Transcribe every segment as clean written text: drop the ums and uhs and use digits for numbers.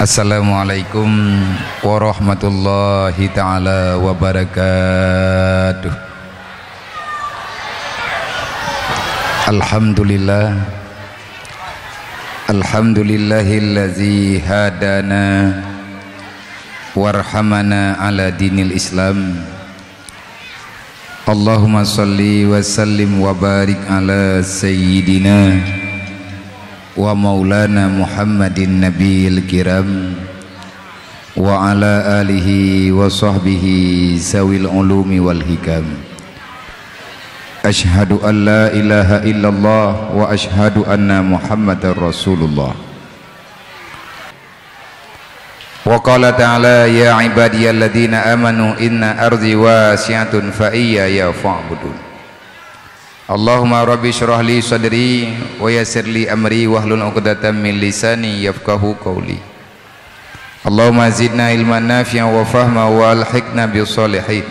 Assalamualaikum warahmatullahi ta'ala wabarakatuh. Alhamdulillah, alhamdulillahillazi hadana warhamana ala dinil Islam. Allahumma salli wa sallim wa barik ala sayyidina wa maulana Muhammadin nabiyil kiram wa ala alihi wa sahbihi zawil ulumi wal hikam. Ashhadu an la ilaha illallah wa ashhadu anna Muhammadar Rasulullah. Wa qala ta'ala ya ibadiyalladzina amanu inna ardi wasi'atun fa iyaya fa'budun. Allahumma rabbi syrah li sadri wa yassir li amri wahlul 'uqdatam min lisani yafqahu qawli. Allahumma zidna ilman nafi'an wa fahma wa alhiqna bis solihin.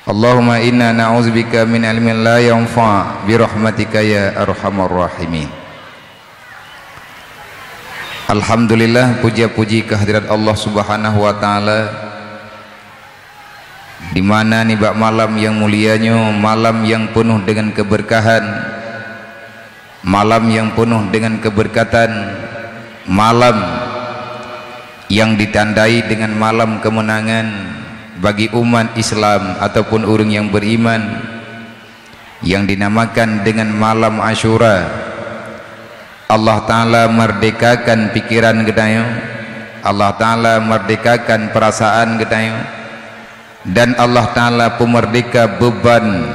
Allahumma inna na'udzubika min ilmin la yanfa' bi rahmatika ya arhamar rahimin. Alhamdulillah, puja-puji kehadirat Allah Subhanahu wa taala, di mana nih bak malam yang mulianya, malam yang penuh dengan keberkahan, malam yang penuh dengan keberkatan, malam yang ditandai dengan malam kemenangan bagi umat Islam ataupun orang yang beriman, yang dinamakan dengan malam Asyura. Allah Ta'ala merdekakan pikiran gedayo, Allah Ta'ala merdekakan perasaan gedayo, dan Allah Ta'ala pemerdeka beban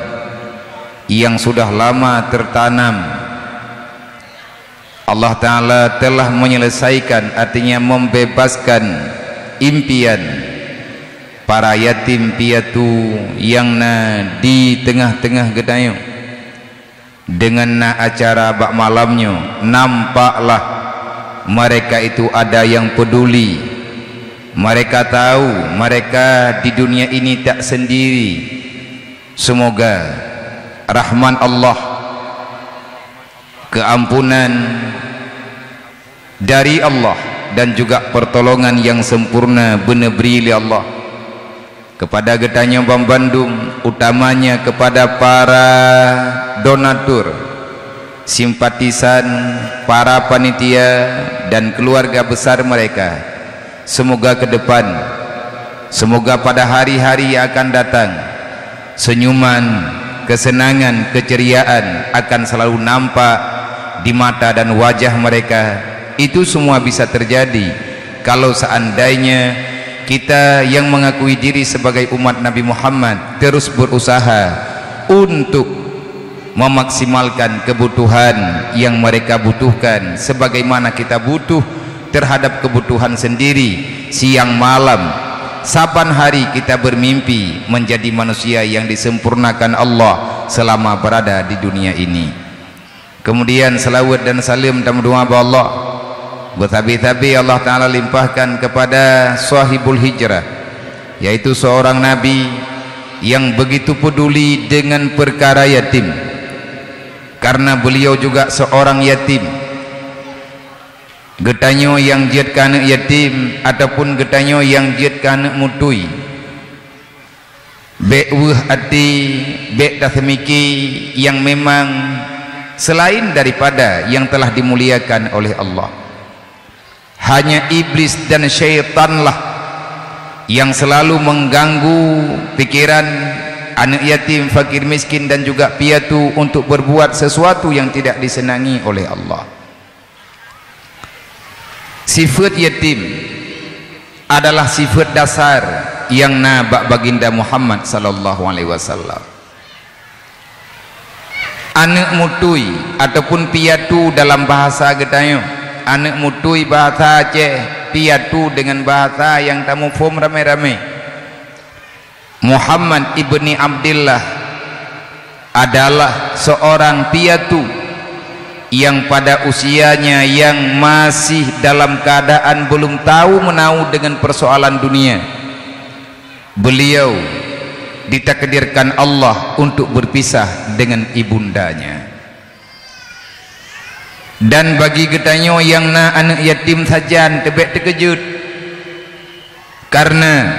yang sudah lama tertanam. Allah Ta'ala telah menyelesaikan, artinya membebaskan impian para yatim piatu yang di tengah-tengah gedayo. Dengan acara bak malamnya, nampaklah mereka itu ada yang peduli. Mereka tahu mereka di dunia ini tak sendiri. Semoga rahman Allah, keampunan dari Allah, dan juga pertolongan yang sempurna benebri li Allah kepada getanya Bang Bandung, utamanya kepada para donatur, simpatisan, para panitia dan keluarga besar mereka. Semoga ke depan, semoga pada hari-hari yang akan datang, senyuman, kesenangan, keceriaan akan selalu nampak di mata dan wajah mereka. Itu semua bisa terjadi kalau seandainya kita yang mengakui diri sebagai umat Nabi Muhammad terus berusaha untuk memaksimalkan kebutuhan yang mereka butuhkan, sebagaimana kita butuh terhadap kebutuhan sendiri. Siang malam, saban hari kita bermimpi menjadi manusia yang disempurnakan Allah selama berada di dunia ini. Kemudian salawat dan salam dan doa kepada Allah bertabi-tabi Allah Ta'ala limpahkan kepada sahibul hijrah, yaitu seorang nabi yang begitu peduli dengan perkara yatim, karena beliau juga seorang yatim. Getanyo yang jiat kana yatim ataupun getanyo yang jiat kana mutui, be'wuh ati be' tasmiki yang memang selain daripada yang telah dimuliakan oleh Allah. Hanya iblis dan syaitanlah yang selalu mengganggu pikiran anak yatim, fakir miskin dan juga piatu untuk berbuat sesuatu yang tidak disenangi oleh Allah. Sifat yatim adalah sifat dasar yang nabak baginda Muhammad sallallahu alaihi wasallam. Anak mutui ataupun piatu dalam bahasa getayo, anak mutui bahasa Aceh, piatu dengan bahasa yang tamu fom rame-rame. Muhammad ibni Abdullah adalah seorang piatu yang pada usianya yang masih dalam keadaan belum tahu menau dengan persoalan dunia, beliau ditakdirkan Allah untuk berpisah dengan ibundanya. Dan bagi getanyo yang na anak yatim sajan tebek terkejut, karena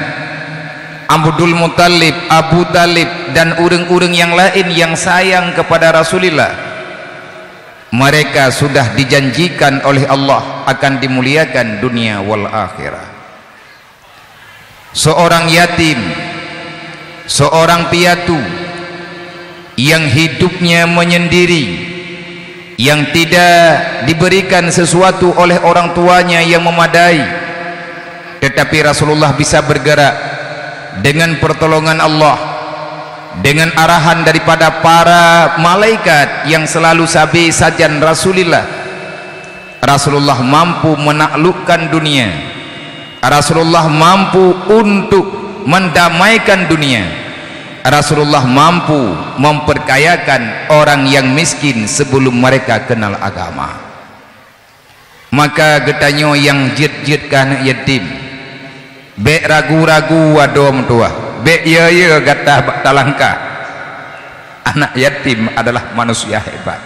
Abdul Muttalib, Abu Talib dan urang-urang yang lain yang sayang kepada Rasulullah, mereka sudah dijanjikan oleh Allah akan dimuliakan dunia wal akhirah. Seorang yatim, seorang piatu yang hidupnya menyendiri, yang tidak diberikan sesuatu oleh orang tuanya yang memadai, tetapi Rasulullah bisa bergerak dengan pertolongan Allah, dengan arahan daripada para malaikat yang selalu sabi sajan Rasulullah. Rasulullah mampu menaklukkan dunia, Rasulullah mampu untuk mendamaikan dunia, Rasulullah mampu memperkayakan orang yang miskin sebelum mereka kenal agama. Maka getanyo yang jid-jid kan yatim, bek ragu-ragu wadom tua, bek ya gata bak talangka. Anak yatim adalah manusia hebat.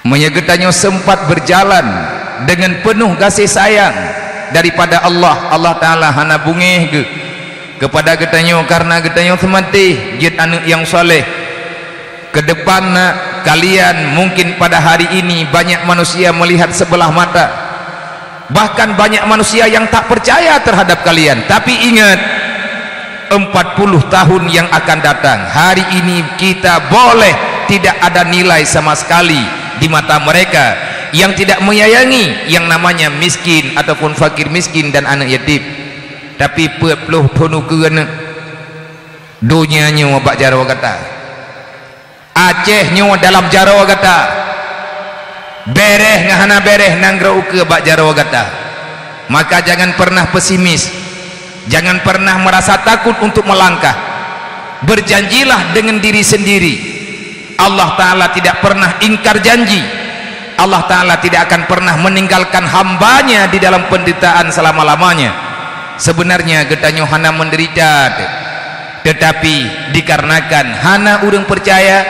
Menyegetanyo sempat berjalan dengan penuh kasih sayang daripada Allah. Allah Ta'ala hana bungih kepada getanyo, karena getanyo semati jid anak yang soleh. Ke depan kalian mungkin pada hari ini banyak manusia melihat sebelah mata, bahkan banyak manusia yang tak percaya terhadap kalian. Tapi ingat, 40 tahun yang akan datang, hari ini kita boleh tidak ada nilai sama sekali di mata mereka yang tidak menyayangi yang namanya miskin ataupun fakir miskin dan anak yatim. Tapi peluh penuh kerana dunianya wabak jarawa kata, Acehnya dalam jarawa kata, bereh ngahana bereh nanggrau ke bak jarawa kata. Maka jangan pernah pesimis, jangan pernah merasa takut untuk melangkah. Berjanjilah dengan diri sendiri. Allah Ta'ala tidak pernah ingkar janji. Allah Ta'ala tidak akan pernah meninggalkan hambanya di dalam penderitaan selama-lamanya. Sebenarnya getanyo hana menderita, tetapi dikarenakan hana urang percaya,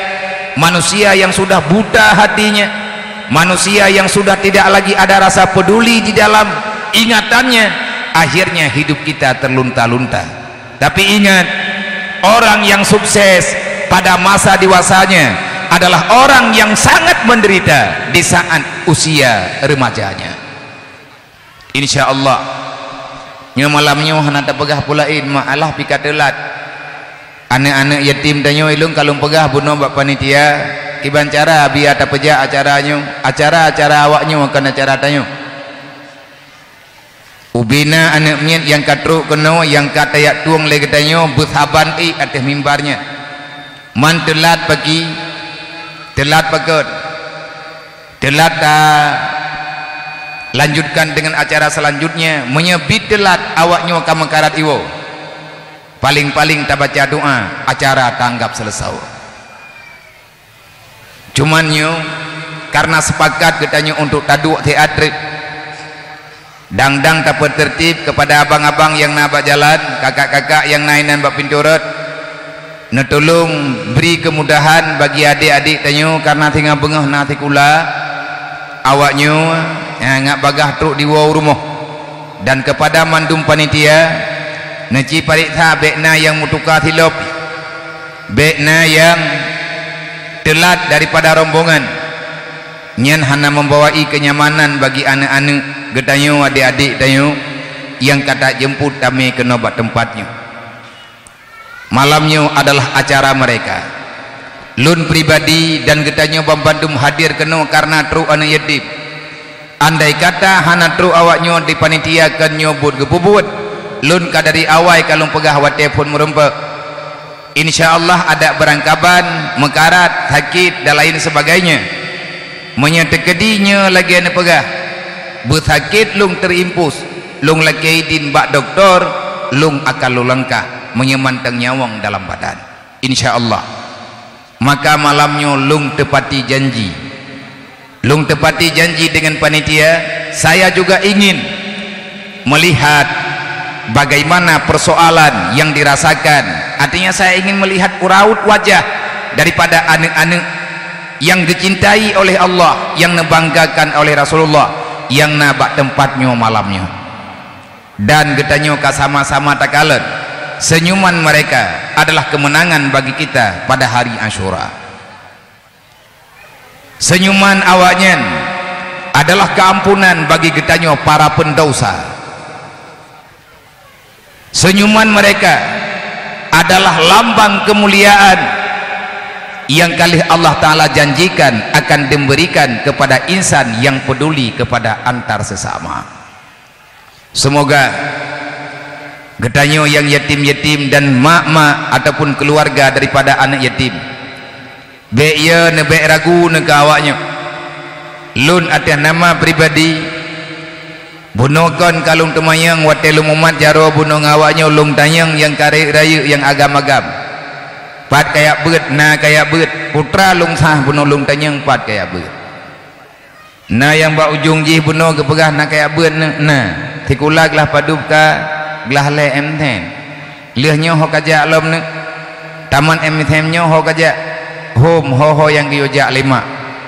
manusia yang sudah buta hatinya, manusia yang sudah tidak lagi ada rasa peduli di dalam ingatannya, akhirnya hidup kita terlunta-lunta. Tapi ingat, orang yang sukses pada masa dewasanya adalah orang yang sangat menderita di saat usia remajanya. Insya Allah nyo malamnya hana tak pegah pulain maalah pika telat. Anak-anak yatim tanyo ilung kalau pegah buno bak panitia iban cara biar tak pejak acaranya, acara awaknya akan acara tanyo. Ubina anak mian yang katruk keno yang katayak tuang lagi tanyo bersaban atas mimbarnya. Man telat pagi, telat paket, telat lanjutkan dengan acara selanjutnya, menyebit telat awaknya akan mengkarat iwo. Paling-paling tak baca doa, acara tanggap selesai. Cuman nyo karena sepakat katanya untuk taduk teatrik, dang-dang tak tertib kepada abang-abang yang nak jalan, kakak-kakak yang nainan bak pinturat, netolong beri kemudahan bagi adik-adik tanyo karena tinggal bengah nanti kula awaknya ngak bagah truk di wow rumah. Dan kepada mandum panitia neci pariksa bekna yang mutuka silop, bekna yang telat daripada rombongan, nyan hana membawai kenyamanan bagi anak-anak getanyo adik-adik tanyo yang kata jemput kami ke nobat tempatnya. Malamnya adalah acara mereka. Lun pribadi dan getanyo Bandung hadir kena karena truk anak yatim. Andai kata hana truk awaknya di panitia kan nyobut gepubut, lun kadari awai kalau pegah wate pun merempak. InsyaAllah ada berangkaban, mekarat, sakit dan lain sebagainya. Menyetekedinya lagi ane pegah bersakit lung terimpus, lung lagi din bak doktor, lung akan lulangkah menyemantang nyawang dalam badan. InsyaAllah. Maka malamnya lung tepati janji, lung tepati janji dengan panitia. Saya juga ingin melihat bagaimana persoalan yang dirasakan. Artinya saya ingin melihat uraut wajah daripada anak-anak yang dicintai oleh Allah, yang nebanggakan oleh Rasulullah, yang nabak tempatnya malamnya. Dan getanya sama-sama takalan senyuman mereka adalah kemenangan bagi kita pada hari Asyura. Senyuman awaknya adalah keampunan bagi getanya para pendosa. Senyuman mereka adalah lambang kemuliaan yang kali Allah Ta'ala janjikan akan diberikan kepada insan yang peduli kepada antar sesama. Semoga getanya yang yatim-yatim dan mak-mak ataupun keluarga daripada anak yatim baik ya nebek ragu nega awaknya lun atas nama pribadi bunuhkan kalung temayang watel umat jaro bunuh awaknya lung tanyang yang karek raya yang agam-agam pat kayak beut na kayak beut putra lung sah bunuh lung tanyang pat kayak beut na yang bak ujung jih bunuh kepegah na kayak beut na tikulag lah padup ka gelah le emten lehnya ho kajak lom ne taman emtemnya ho kajak hom ho yang kiyojak lima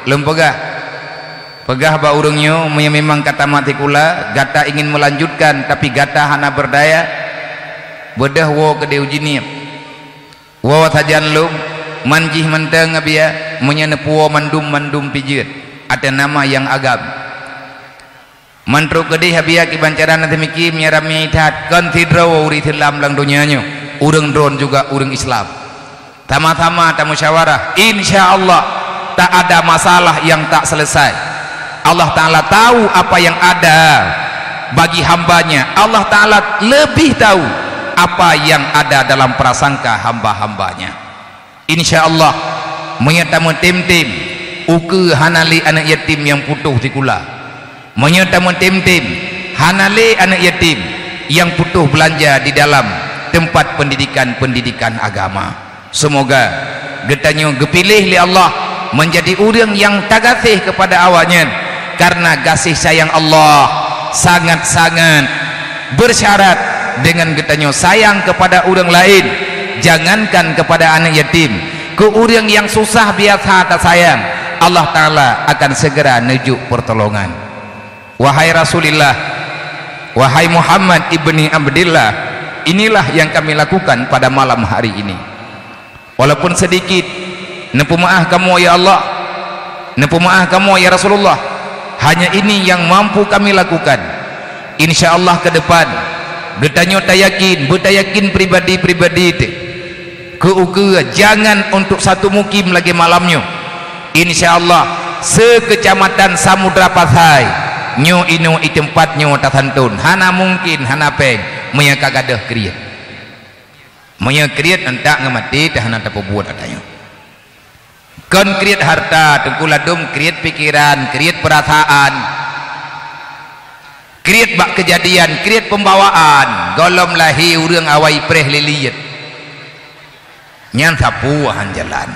lem pegah ba urungnya memang kata mati kula gata ingin melanjutkan tapi gata hana berdaya bedah wo kede ujini wo sajan lum manjih menteng abia menyenepuo mandum pijit ada nama yang agam mantruk gede habia kibancaran nanti miki menyarami tat konsidro uri tilam lang dunianya urang drone juga urang Islam sama-sama tak musyawarah insyaallah tak ada masalah yang tak selesai. Allah Ta'ala tahu apa yang ada bagi hambanya. Allah Ta'ala lebih tahu apa yang ada dalam prasangka hamba-hambanya. InsyaAllah menyatamu tim-tim uke hanali anak yatim yang putuh tikula, menyatamu tim-tim hanali anak yatim yang putuh belanja di dalam tempat pendidikan agama. Semoga getanya gepilih li Allah menjadi orang yang tagasih kepada awaknya, karena kasih sayang Allah sangat-sangat bersyarat dengan getanya sayang kepada orang lain. Jangankan kepada anak yatim, ke orang yang susah biasa tak sayang, Allah Ta'ala akan segera nejuk pertolongan. Wahai Rasulullah, wahai Muhammad ibni Abdillah, inilah yang kami lakukan pada malam hari ini. Walaupun sedikit, nepu maaf kamu ya Allah, nepu maaf kamu ya Rasulullah, hanya ini yang mampu kami lakukan. InsyaAllah ke depan getanya tayakin, betayakin pribadi-pribadi itu ke jangan untuk satu mukim lagi malamnya. InsyaAllah sekecamatan Samudra Pasai nyo ino i tempat nyo tasantun hana mungkin hana peng menyaka gadah kriat menyaka kriat entak ngemati tahana tapubuat adanya kon kriat harta tengkuladum kriat pikiran kriat perasaan kriat bak kejadian kriat pembawaan golom lahi urang awai preh liliyat nyan sapuahan jalan.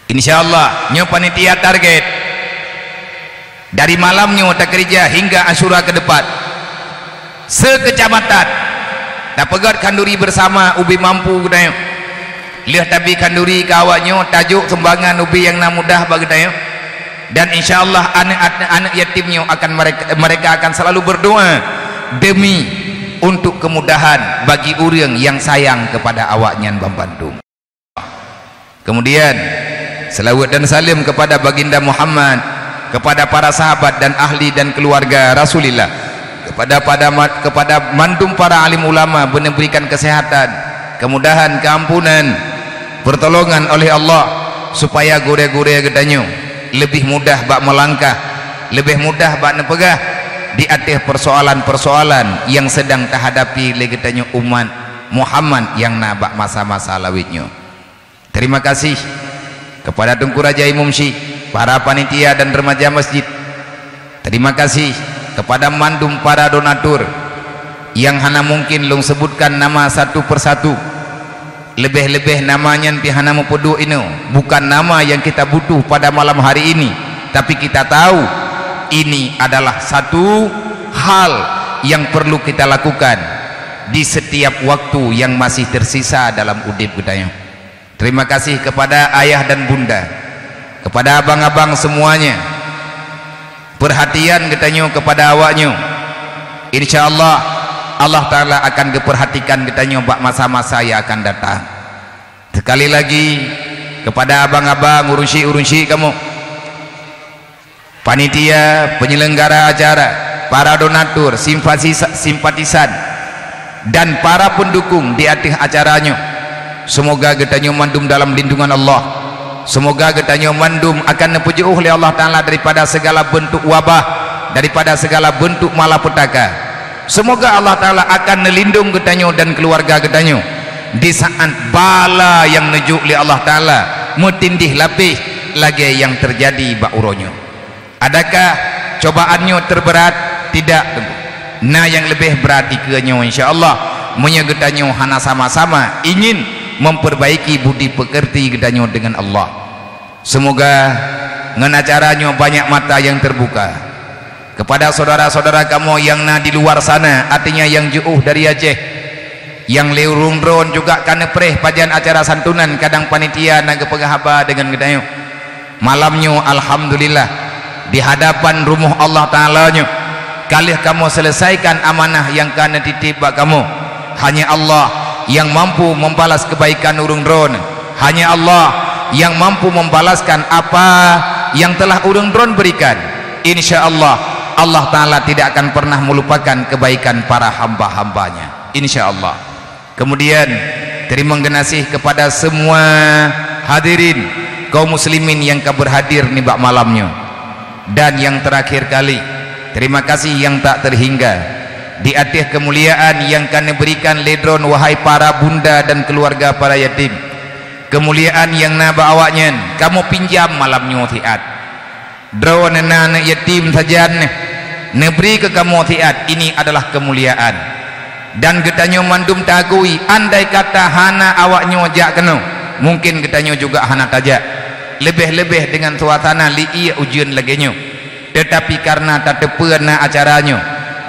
InsyaAllah nyo panitia target dari malamnya tak kerja hingga Asyura ke depan sekecamatan tak pegat kanduri bersama ubi mampu gudanya lihat tapi kanduri kawaknya tajuk sumbangan ubi yang mudah bagi daya. Dan insyaallah anak yatimnya akan mereka akan selalu berdoa demi untuk kemudahan bagi orang yang sayang kepada awaknya Bandung. Kemudian selawat dan salam kepada baginda Muhammad, kepada para sahabat dan ahli dan keluarga Rasulullah, kepada mandum para alim ulama, memberikan kesehatan, kemudahan, keampunan, pertolongan oleh Allah supaya gore-gore gedanyo lebih mudah bak melangkah, lebih mudah bak nepegah di atas persoalan-persoalan yang sedang terhadapi legetanyo umat Muhammad yang nabak masa-masa lawitnya. Terima kasih kepada Tengku Raja Imam Syih, para panitia dan remaja masjid. Terima kasih kepada mandum para donatur yang hana mungkin long sebutkan nama satu persatu. Lebih-lebih namanya pihana mempedu ini bukan nama yang kita butuh pada malam hari ini, tapi kita tahu ini adalah satu hal yang perlu kita lakukan di setiap waktu yang masih tersisa dalam udip budaya. Terima kasih kepada ayah dan bunda kepada abang-abang semuanya, perhatian katanya kepada awaknya. InsyaAllah Allah Ta'ala akan keperhatikan katanya bak masa-masa yang akan datang. Sekali lagi kepada abang-abang urusi kamu, panitia, penyelenggara acara, para donatur, simpatisan dan para pendukung di atas acaranya, semoga getanya mandum dalam lindungan Allah. Semoga getanya mandum akan dipuji oleh Allah Ta'ala daripada segala bentuk wabah, daripada segala bentuk malapetaka. Semoga Allah Ta'ala akan melindung getanya dan keluarga getanya di saat bala yang nejuk oleh Allah Ta'ala metindih lapis lagi yang terjadi bauronyo. Adakah cobaannya terberat? Tidak. Nah yang lebih berat ikanya insyaAllah menyegetannya hana sama-sama ingin memperbaiki budi pekerti gedanyo dengan Allah. Semoga dengan acaranya banyak mata yang terbuka kepada saudara-saudara kamu yang di luar sana, artinya yang jauh dari Aceh, yang leurung drone juga karena perih pajan acara santunan kadang panitia naga pegahaba dengan gedanyo malamnya. Alhamdulillah di hadapan rumah Allah Ta'ala nya kali kamu selesaikan amanah yang karena titip bak kamu. Hanya Allah yang mampu membalas kebaikan urung drone, hanya Allah yang mampu membalaskan apa yang telah urung drone berikan. InsyaAllah Allah Ta'ala tidak akan pernah melupakan kebaikan para hamba-hambanya, InsyaAllah. Kemudian terima kasih kepada semua hadirin kaum muslimin yang berhadir nih bak malamnya. Dan yang terakhir kali, terima kasih yang tak terhingga di atas kemuliaan yang kami berikan ledron wahai para bunda dan keluarga para yatim. Kemuliaan yang naba awaknya kamu pinjam malamnya tiat drone anak yatim saja neberi ke kamu tiat. Ini adalah kemuliaan dan getanya mandum tagui. Andai kata hana awaknya jak kena, mungkin getanya juga hana tajak lebih-lebih dengan suasana li'i ujian laginya. Tetapi karena tak tepena acaranya,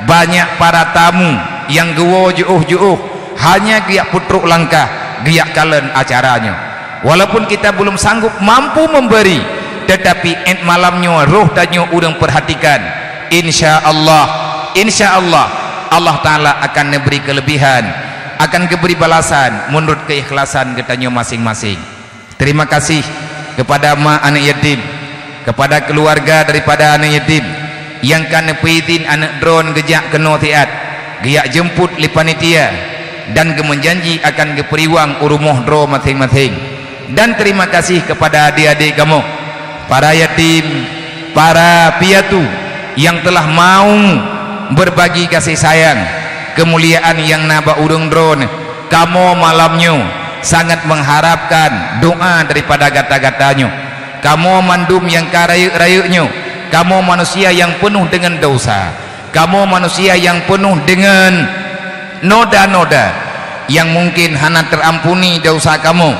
banyak para tamu yang gewo jauh-jauh hanya giak putruk langkah giak kalen acaranya. Walaupun kita belum sanggup mampu memberi, tetapi malamnya roh tanya urang perhatikan. InsyaAllah Allah Ta'ala akan memberi kelebihan, akan diberi balasan menurut keikhlasan katanya masing-masing. Terima kasih kepada mak anak yatim, kepada keluarga daripada anak yatim yang kan nepitin anak drone gejak kena tiat giak jemput li panitia dan gemenjanji akan geperiwang urumuh drone masing-masing. Dan terima kasih kepada adik-adik kamu para yatim, para piatu yang telah mau berbagi kasih sayang kemuliaan yang naba urung drone. Kamu malamnya sangat mengharapkan doa daripada gata-gatanya. Kamu mandum yang karayuk-rayuknya, kamu manusia yang penuh dengan dosa, kamu manusia yang penuh dengan noda-noda yang mungkin hana terampuni dosa kamu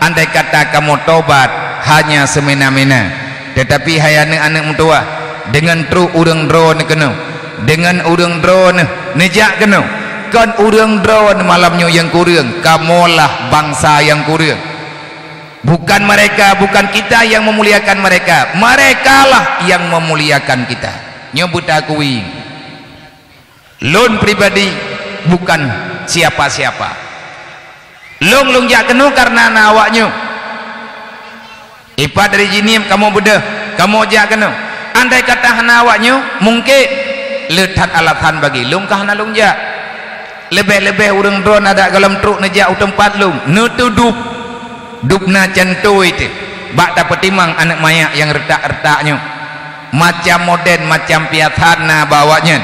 andai kata kamu tobat hanya semena-mena. Tetapi hayane anak mutua dengan truk urang drone kena, dengan urang drone nejak kena, kan urang drone malamnya yang kurang. Kamulah bangsa yang kurang, bukan mereka, bukan kita yang memuliakan mereka, merekalah yang memuliakan kita. Nyebut akui lon pribadi bukan siapa-siapa. Long jak kena karena awaknya ipa dari jinim kamu bedah kamu jak kena. Andai kata hana awaknya mungkin letat alatan bagi long kah hana long jak lebih-lebih urang drone ada dalam truk nejak tempat long netudup dupna cantu itu bak dapat timang anak mayak yang retak-retaknya macam moden macam piathana bawanya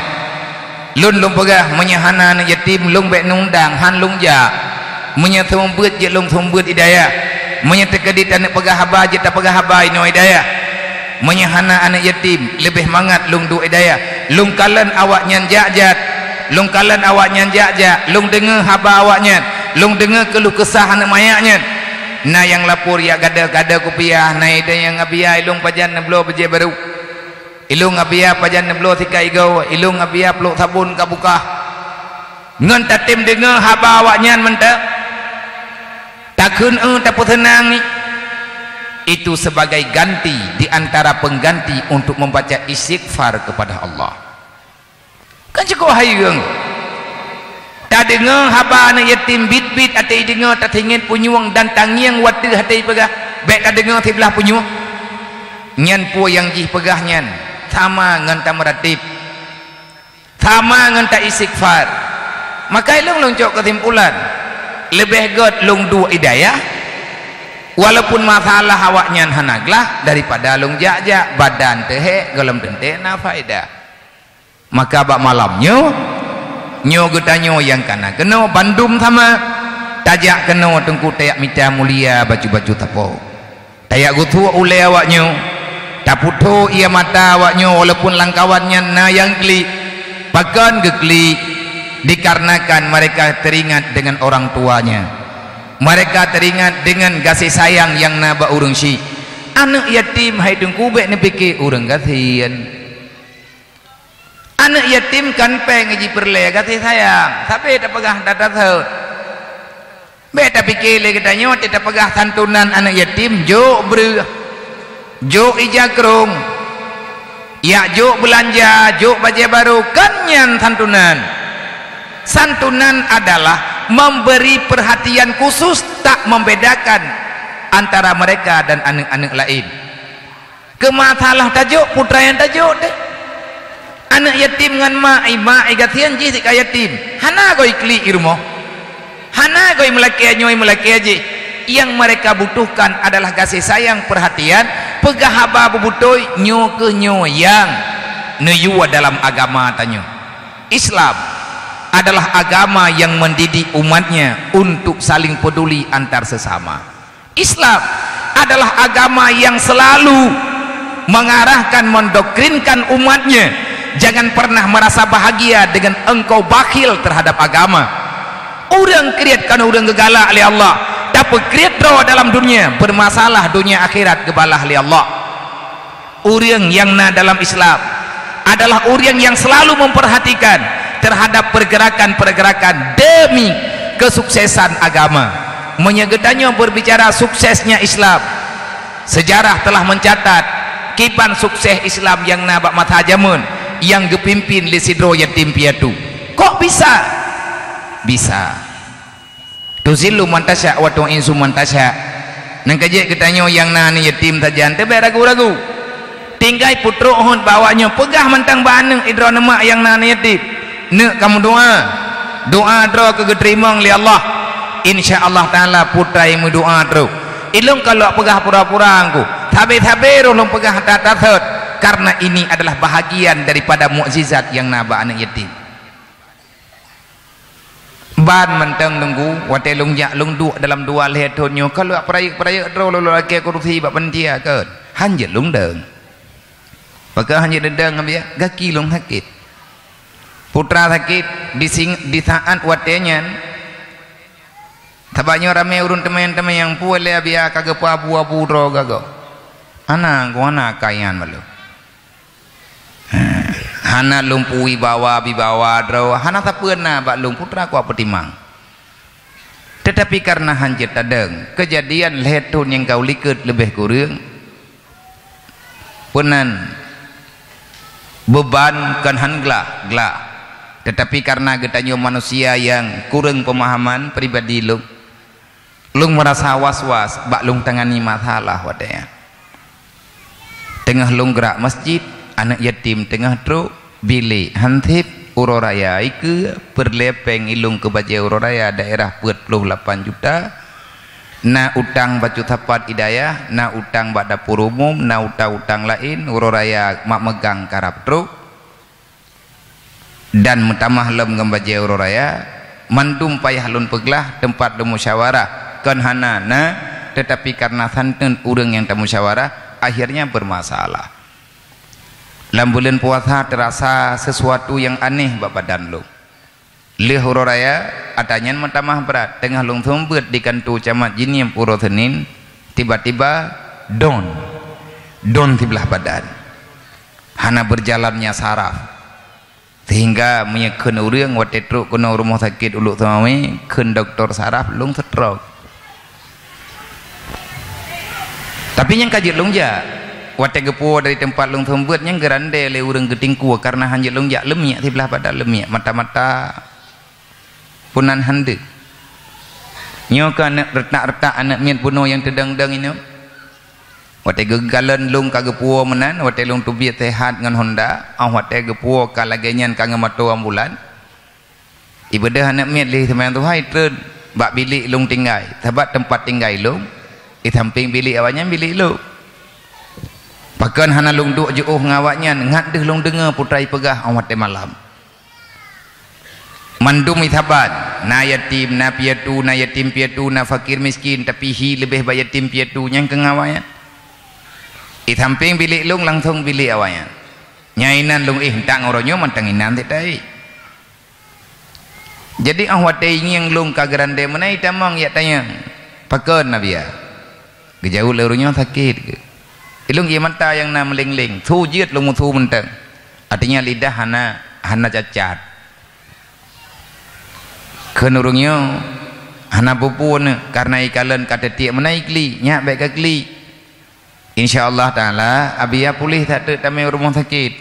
lun pegah menyahana anak yatim lung bek nundang han lung jak menyatumbut je lung tumbut hidayah menyetekadit anak pegah haba je tak pegah haba ino hidayah menyahana anak yatim lebih mangat lung du hidayah lung kalan awaknya jak-jak lung kalan awaknya jak-jak lung dengar haba awaknya lung dengar keluh kesah anak mayaknya. Nah yang lapor ya gada-gada kupiah nah ida yang ngabia ilung pajan neblo beje baru ilung ngabia pajan neblo tika igau ilung ngabia peluk sabun kabuka ngan tatim dengar haba awaknya mentak takun tak tenang ni itu sebagai ganti di antara pengganti untuk membaca istighfar kepada Allah. Kan cukup hayung tak dengar haba anak yatim bit-bit atau dengar tak ingin punyuang dan tangiang wadah hati pegah baik tak dengar tibelah punyuang nyan pu yang jih pegah nyan sama dengan tak meratib sama dengan tak istighfar. Maka ilung loncok kesimpulan lebih god lung dua hidayah walaupun masalah awaknya hanaglah daripada lung jak-jak badan tehek galam tentek na faedah. Maka bak malamnya nyo getanyo yang kana kena bandum sama tajak kena tengku tayak mita mulia baju-baju tapo tayak gutu ule awaknyo taputo ia mata awaknyo walaupun langkawannya na yang kli pakan gekli dikarenakan mereka teringat dengan orang tuanya, mereka teringat dengan kasih sayang yang naba urang si anak yatim hai tengku bek ne pikir urang kasihan. Anak yatim kan pengen ngaji perle kasih sayang tapi tak pegah data tahu beta pikir lagi tanya tidak pegah santunan anak yatim jo ber jo ijakrung ya jo belanja jo baju baru kan yang santunan adalah memberi perhatian khusus tak membedakan antara mereka dan anak-anak lain. Kemasalah tajuk putra yang tajuk deh anak yatim ngan ma'i gatian ji sik yatim hana goi kli irmo hana goi melaki nyoy melaki aje yang mereka butuhkan adalah kasih sayang perhatian pegah haba bubutoy nyo ke nyo yang neyua dalam agama tanyo. Islam adalah agama yang mendidik umatnya untuk saling peduli antar sesama. Islam adalah agama yang selalu mengarahkan mendoktrinkan umatnya jangan pernah merasa bahagia dengan engkau bakhil terhadap agama. Orang kriat kan orang gegalak oleh Allah dapat kriat rawa dalam dunia bermasalah dunia akhirat gebalah oleh Allah. Orang yang na dalam Islam adalah orang yang selalu memperhatikan terhadap pergerakan-pergerakan demi kesuksesan agama. Menyegetannya berbicara suksesnya Islam, sejarah telah mencatat kipan sukses Islam yang nabak mathajamun yang gepimpin lisidro yatim piatu. Kok bisa? Bisa. Tuzillu man tasya wa tu'izzu man tasya. Nang kajek ketanyo yang nani yatim tajan tebe ragu-ragu. Tinggai putro hon bawanya pegah mentang baneng idro mak yang nani yatim. Nek kamu doa. Doa dro kegeterimang li Allah. Insyaallah taala putra yang doa dro. Ilung kalau pegah pura-pura angku. Tabe-tabe ulung pegah tatat. Karena ini adalah bahagian daripada mukjizat yang naba anak yatim. Ban mentang nunggu wate lung jak lung duk dalam dua lehetonyo kalau peraya dro lo laki korupsi bak pentia ke hanje lung deng. Maka hanje dendang ambil gaki lung sakit. Putra sakit di saat watenya tabaknya ramai urun teman-teman yang puale biar kagak abu-abu dro gago. Anak gua kayan malu. Hana lumpui bawa bibawa draw hana tak pernah bak lung putra ku petimang. Tetapi karena hanjir tadeng kejadian lehetun yang kau liket lebih kurang penan beban kan hanglah glah. Tetapi karena getanyo manusia yang kurang pemahaman pribadi lung merasa was-was bak lung tangani masalah wadaya. Tengah lung gerak masjid anak yatim tengah truk bilik hantip uroraya ke berlepeng ilung ke baju uroraya daerah 48 juta na utang baju tapat hidayah na utang bak dapur umum na utang lain uroraya mak megang karab truk dan mentamah lem ngembaje uroraya mandum payah lun peglah tempat musyawarah kan hana na tetapi karena santen urang yang musyawarah akhirnya bermasalah. Dalam bulan puasa terasa sesuatu yang aneh bak badan lu. Leh uroraya adanya mentamah berat tengah lung sumbet di kantu camat jinim puro Senin tiba-tiba don tibelah badan. Hana berjalannya saraf sehingga menyekeun urang wate truk kena rumah sakit uluk samawi keun doktor saraf lung stroke. tapi yang kajit longja wate gepo dari tempat long pembuat yang gerande le urang getingku karena hanjit longja lemia sebelah pada lemia mata-mata punan hande nyoka anak retak-retak anak mian puno yang tedang-dang ini wate gegalan long ka gepo menan wate long tubiat sehat ngan Honda wate gepo ka lagenyan ka ngamato ambulan ibadah anak mian le semang Tuhan tren bak bilik long tinggal sahabat tempat tinggal long di samping bilik awaknya bilik long pakan hana long duk jauh ngawaknya ngat deh long dengar putrai pegah awat malam mandum sahabat na yatim na piatu na yatim piatu na fakir miskin tapi hi lebih baik yatim piatu yang kengawaknya di samping bilik long langsung bilik awaknya nyainan long tak ngoronyo mantanginan tetai jadi awat ini yang long kagerande menai tamang ya tanya pakan nabia gejauh lerunya sakit ke ilung ye mata yang na melingling thu jiat lung thu menteng artinya lidah hana cacat kenurungnya hana pupun karena ikalan kata tiak menai kli nyak baik ke kli insyaallah taala abia pulih tak ada tamai rumah sakit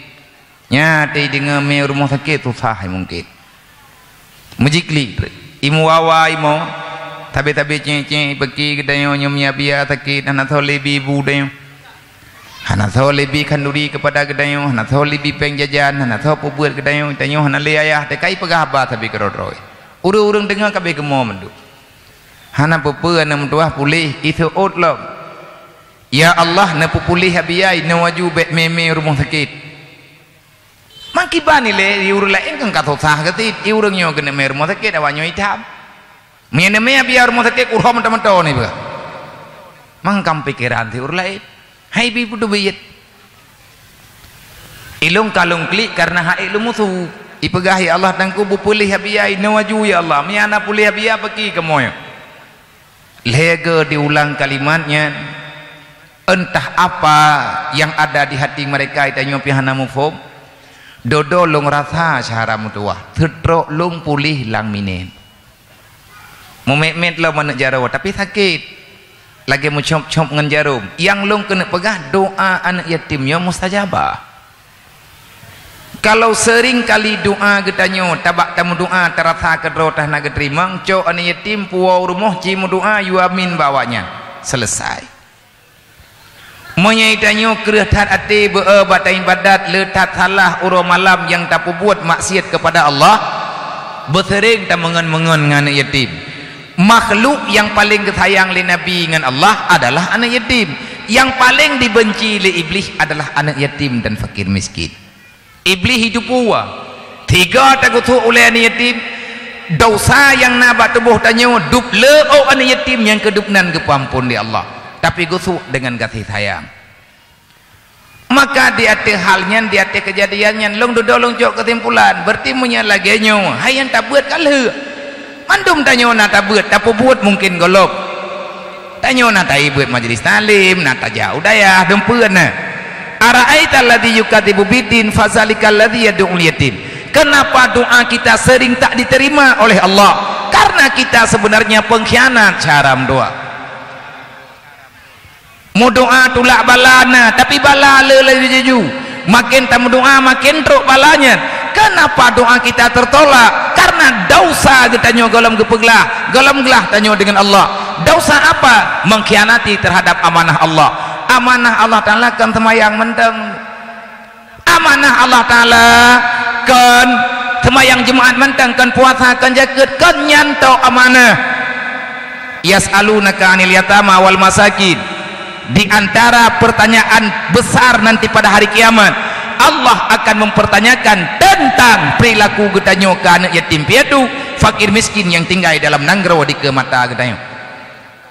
nya tei dengan me rumah sakit susah mungkin mujikli imu wawa imu tabe-tabe ceng-ceng pergi kedayo nyomnya bia sakit hana tho lebi budayo hana tahu lebih kanduri kepada kedayo hana tahu lebih pengjajan hana tahu pubuat kedayo tanyo hana le ayah tekai pegah ba tapi kerodroi urang-urang dengar kabe kemo mendu hana pupu ana mentuah pulih itu otlok ya Allah na pulih habiai na waju bet meme rumah sakit mangkibani le urang lain kan kato sah ketit urang nyo kena me rumah sakit awanyo itam mene me biar rumah sakit urang mentah-mentah ni ba mangkam pikiran ti urang lain hai bi putu biyet ilung kalung klik karena hak ilmu tu ipegahi Allah tangku bupulih habiyai nawaju ya Allah miana pulih habiyah pergi ke moyo lega diulang kalimatnya entah apa yang ada di hati mereka itanya pihana mufum dodo long rasa cara mutuah thedro long pulih lang minen mumet-met lo mana jarawa tapi sakit lagi mencop-cop dengan jarum yang long kena pegah doa anak yatimnya mustajabah kalau sering kali doa getanyo tabak tamu doa terasa kedrotah nak terima cok anak yatim puau rumah cimu doa yu amin bawanya selesai menyaitanyo kerehtat ati batain badat letat salah uro malam yang tak buat maksiat kepada Allah bersering tak mengen-mengen dengan anak yatim makhluk yang paling kesayang oleh Nabi dengan Allah adalah anak yatim yang paling dibenci oleh iblis adalah anak yatim dan fakir miskin iblis hidup pua tiga takutu oleh anak yatim dosa yang nabat tubuh tanyo dup leo anak yatim yang kedupnan kepampun di Allah tapi gusu dengan kasih sayang maka di atas halnya di atas kejadiannya long dodolong jok kesimpulan bertimunya lagi nyo hayan tak buat kalah mandum tanyo nata buat tapi buat mungkin golok tanyo nata buat majlis talim nata jauh daya dempuan na ara'aita alladhi yukatibu bidin fazalikal ladhi yad'ul yatim kenapa doa kita sering tak diterima oleh Allah karena kita sebenarnya pengkhianat cara mendoa mau doa tulak balana tapi bala lebih jaju makin tamu doa makin teruk balanya kenapa doa kita tertolak karena dosa kita golong gepeglah golong gelah tanyo dengan Allah dosa apa mengkhianati terhadap amanah Allah Ta'ala kan semayang menteng amanah Allah Ta'ala kan semayang jemaat menteng kan puasa kan jaket kan nyanto amanah yas'alunaka 'anil yatama wal masakin di antara pertanyaan besar nanti pada hari kiamat Allah akan mempertanyakan tentang perilaku getanyo ke anak yatim piatu fakir miskin yang tinggal dalam nanggro di ke mata getanyo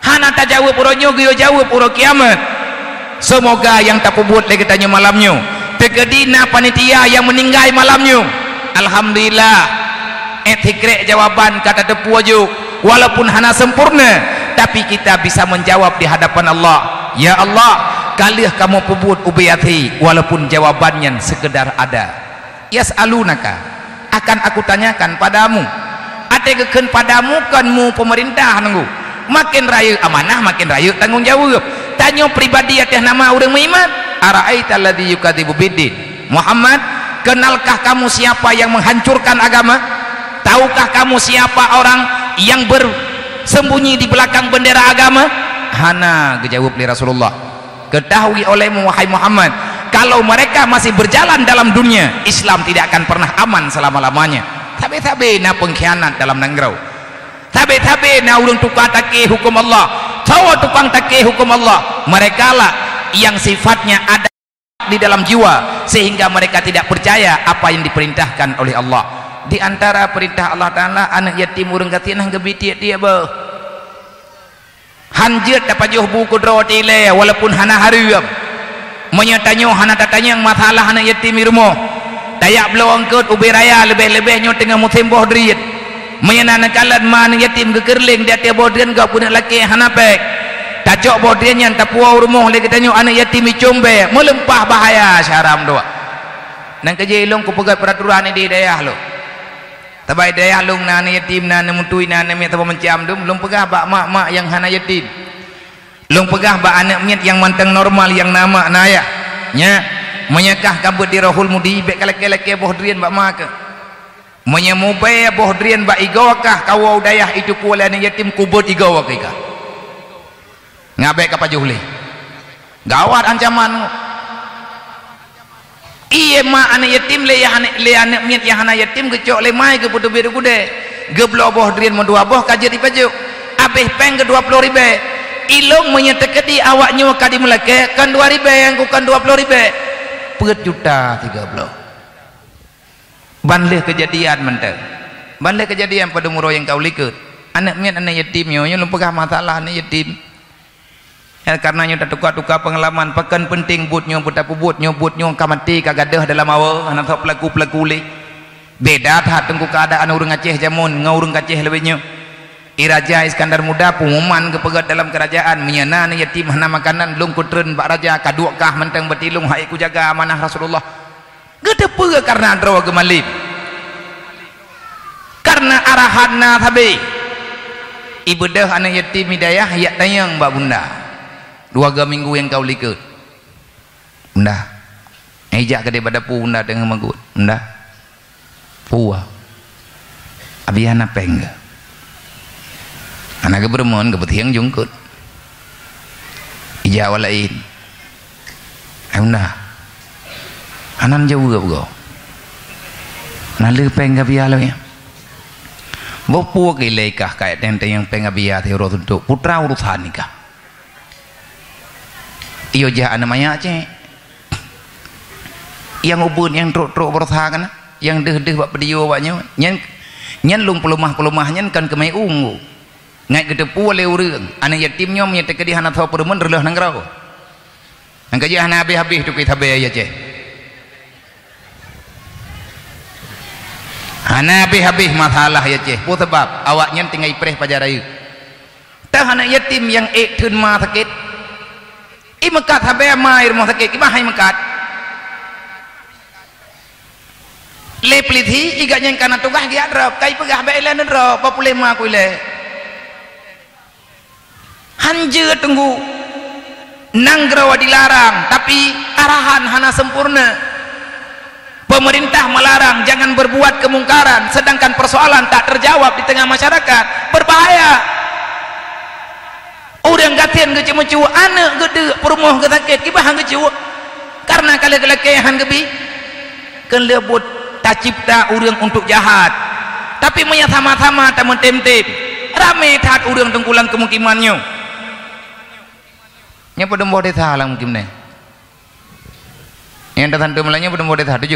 hana tak jawab uronyo gyo jawab uro kiamat semoga yang tak buat lagi getanyo malamnyo tegedina panitia yang meninggal malamnyo alhamdulillah etikrek jawaban kata tepu ajo walaupun hana sempurna tapi kita bisa menjawab di hadapan Allah ya Allah kalih kamu pebut ubiyati walaupun jawabannya sekedar ada yas'alunaka akan aku tanyakan padamu ategekeun padamu kanmu pemerintah nunggu makin raya amanah makin raya tanggung jawab tanya pribadi atas nama orang beriman, ara'aita alladzi yukadzibu biddin, Muhammad, kenalkah kamu siapa yang menghancurkan agama? Tahukah kamu siapa orang yang bersembunyi di belakang bendera agama? Hana, dijawab oleh Rasulullah, ketahui olehmu wahai Muhammad, kalau mereka masih berjalan dalam dunia, Islam tidak akan pernah aman selama-lamanya. Tabe-tabe na pengkhianat dalam nangrau, tabe-tabe na ulung tukang takih hukum Allah, tawa tukang takih hukum Allah. Mereka lah yang sifatnya ada di dalam jiwa sehingga mereka tidak percaya apa yang diperintahkan oleh Allah. Di antara perintah Allah Ta'ala, anak yatim urang katin hang gebiti dia ba hanjet dapat joh buku roti le walaupun hana hariam menyatanyo hana tatanya yang masalah anak yatim di rumah dayak belawang kot ubi raya lebih-lebihnya tengah musim boh drit menyenana kalan mana yatim kekerling dia tiap boh drit gak punya laki hana pek tacok boh dritnya tapuau rumah le katanya anak yatim icombe melempah bahaya syaram doa nang kerja ilong ku pegat peraturan di daerah lo tabai daerah long nana yatim nana mutui nana miat apa mencam dum long pegah bak mak-mak yang hana yatim, long pegah bak anak miat yang manteng normal yang nama naya nya menyakah kabut di rahul mudi bek kalak-kalak boh drian bak mak menyemubai boh drian bak igawakah kawau dayah itu kuala anak yatim kubut igawak ika ngabek apa juhli gawat ancaman. Iya mak anak yatim le anak miat yang anak yatim kecok le mai ke putu biru kude geblo boh drian mo dua boh kajet di pajuk abeh peng ke 20 ribu ilong menyetekedi awaknya kadi melake kan 2 ribu yang ku kan 20 ribu per juta 30 banleh kejadian menteng banleh kejadian pada muro yang kau likut anak miat anak yatim yo lu pegah masalah anak yatim karenanya tak tukar-tukar pengalaman pekan penting butnya butapu butnya kamati kagadah dalam awal anak tak pelaku-pelaku le beda tak tengku keadaan urang Aceh jamun ngaurang Aceh lebihnya Iraja Iskandar Muda pengumuman kepegat dalam kerajaan menyana yatim hana makanan belum kutren bak raja kaduakah menteng betilung hai ku jaga amanah Rasulullah gede pega karena drawa gemalip karena arahanna tabe ibadah anak yatim hidayah hayat tayang mbak bunda 2 minggu yang kau likut bunda ejak ke daripada bunda dengan magut bunda puah abiana pengga anak bermon kebetiang jungkut ijak walain bunda anan jauh gak go nalu pengga bialo ya bawa kilekah kayak tenteng yang pengga biar teori untuk putra urusan nikah iyo jah namanya Aceh yang ubun yang truk-truk bersahakan yang deh-deh bak pedio baknya nyen lung pelumah nyen kan kemai ungu ngai gede pule urang anak yatimnya menyetek di hana thaw permen relah nang rau nang kaji hana habis-habis tu kita be ya Aceh hana habis-habis masalah ya Aceh po sebab awaknya tinggal ipreh pajaraya tah anak yatim yang thun ma sakit mekat habis mai rumah sakit kibah hai mekat le peliti iga yang kana tugah dia drop kai pegah be le drop apa ma ku le hanje tunggu nanggrawa dilarang tapi arahan hana sempurna pemerintah melarang jangan berbuat kemungkaran sedangkan persoalan tak terjawab di tengah masyarakat berbahaya. Orang gatian ke cemu anak gede perumah ke sakit kibah ke cu karena kala-kala gebi kan lebut tak cipta orang untuk jahat tapi menyat sama-sama tak mentem-tem rame tak orang tengkulang kemukimannya nya pada mau desa lah mungkin nih yang datang tu malanya pada mau desa 7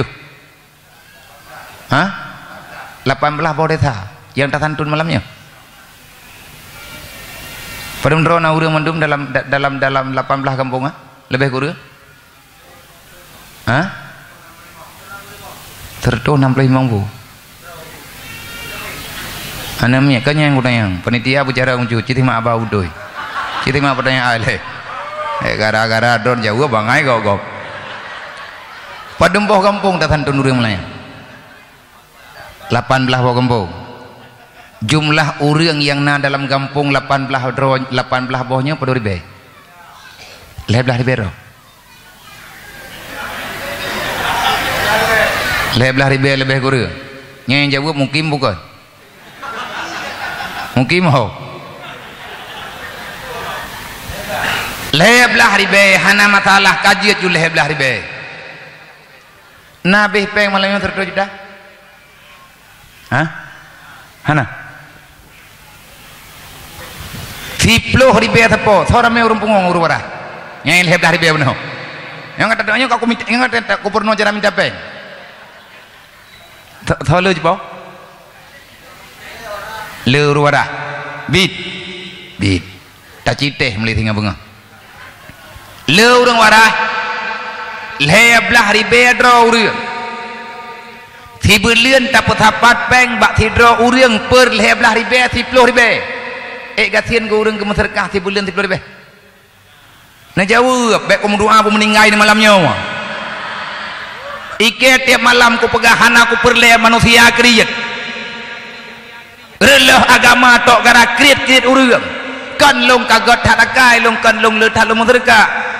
18 mau desa yang datang tu malamnya pada drone urang mandum dalam 18 kampung lebih kurang tertu 65 bu anamnya kan yang kudayang panitia bicara unjuk citi mak abah udoy citi mak pertanyaan ale gara-gara drone jauh bangai gok pada boh kampung datang tu urang melayang 18 boh kampung jumlah orang yang na dalam kampung 18 bohnya pada ribu Belah ribe ro. Belah ribe lebih kurang. Yang jawab mungkin bukan. Mungkin mau. Belah ribe hana masalah kajian ju belah ribe. Nabi peng malam yang tertuju dah. Hah? Hana? 10 ribu apa? Seorang me urung pungong urung warah. Yang belah ribe benar. Yang kata doanya kau minta, yang kata kau pernah cara minta peng. Tahu le je bau? Le urung warah. Bit. Tak citeh meli tinggal bunga. Le urung warah. Belah ribe draw urang. Thi berlian tak petapat peng bak thi draw urang per belah ribe 10 ribe. Gasian ke urang ke masyarakat thi berlian 10 ribe. Nak jawab baik kamu doa pun meninggal di malamnya. Ike tiap malam ku pegahan aku perle manusia kriat. Relah agama tok gara kriat urang. Kan long kagot hatakai long kan long letat long masyarakat.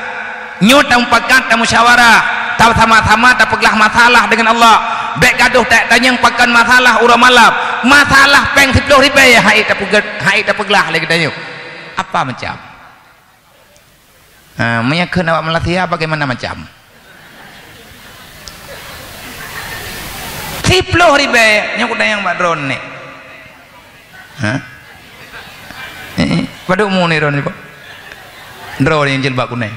Nyut dan pakat dan musyawarah tahu sama-sama tak peglah masalah dengan Allah baik gaduh tak tanya pakan masalah urang malam masalah peng 10 ribu ya hai tak peglah lagi tanya apa macam menyakkan awak melatih bagaimana macam 10 ribu nyakut yang mbak drone ni pada umum ni drone ni pak drone yang jilbab kuning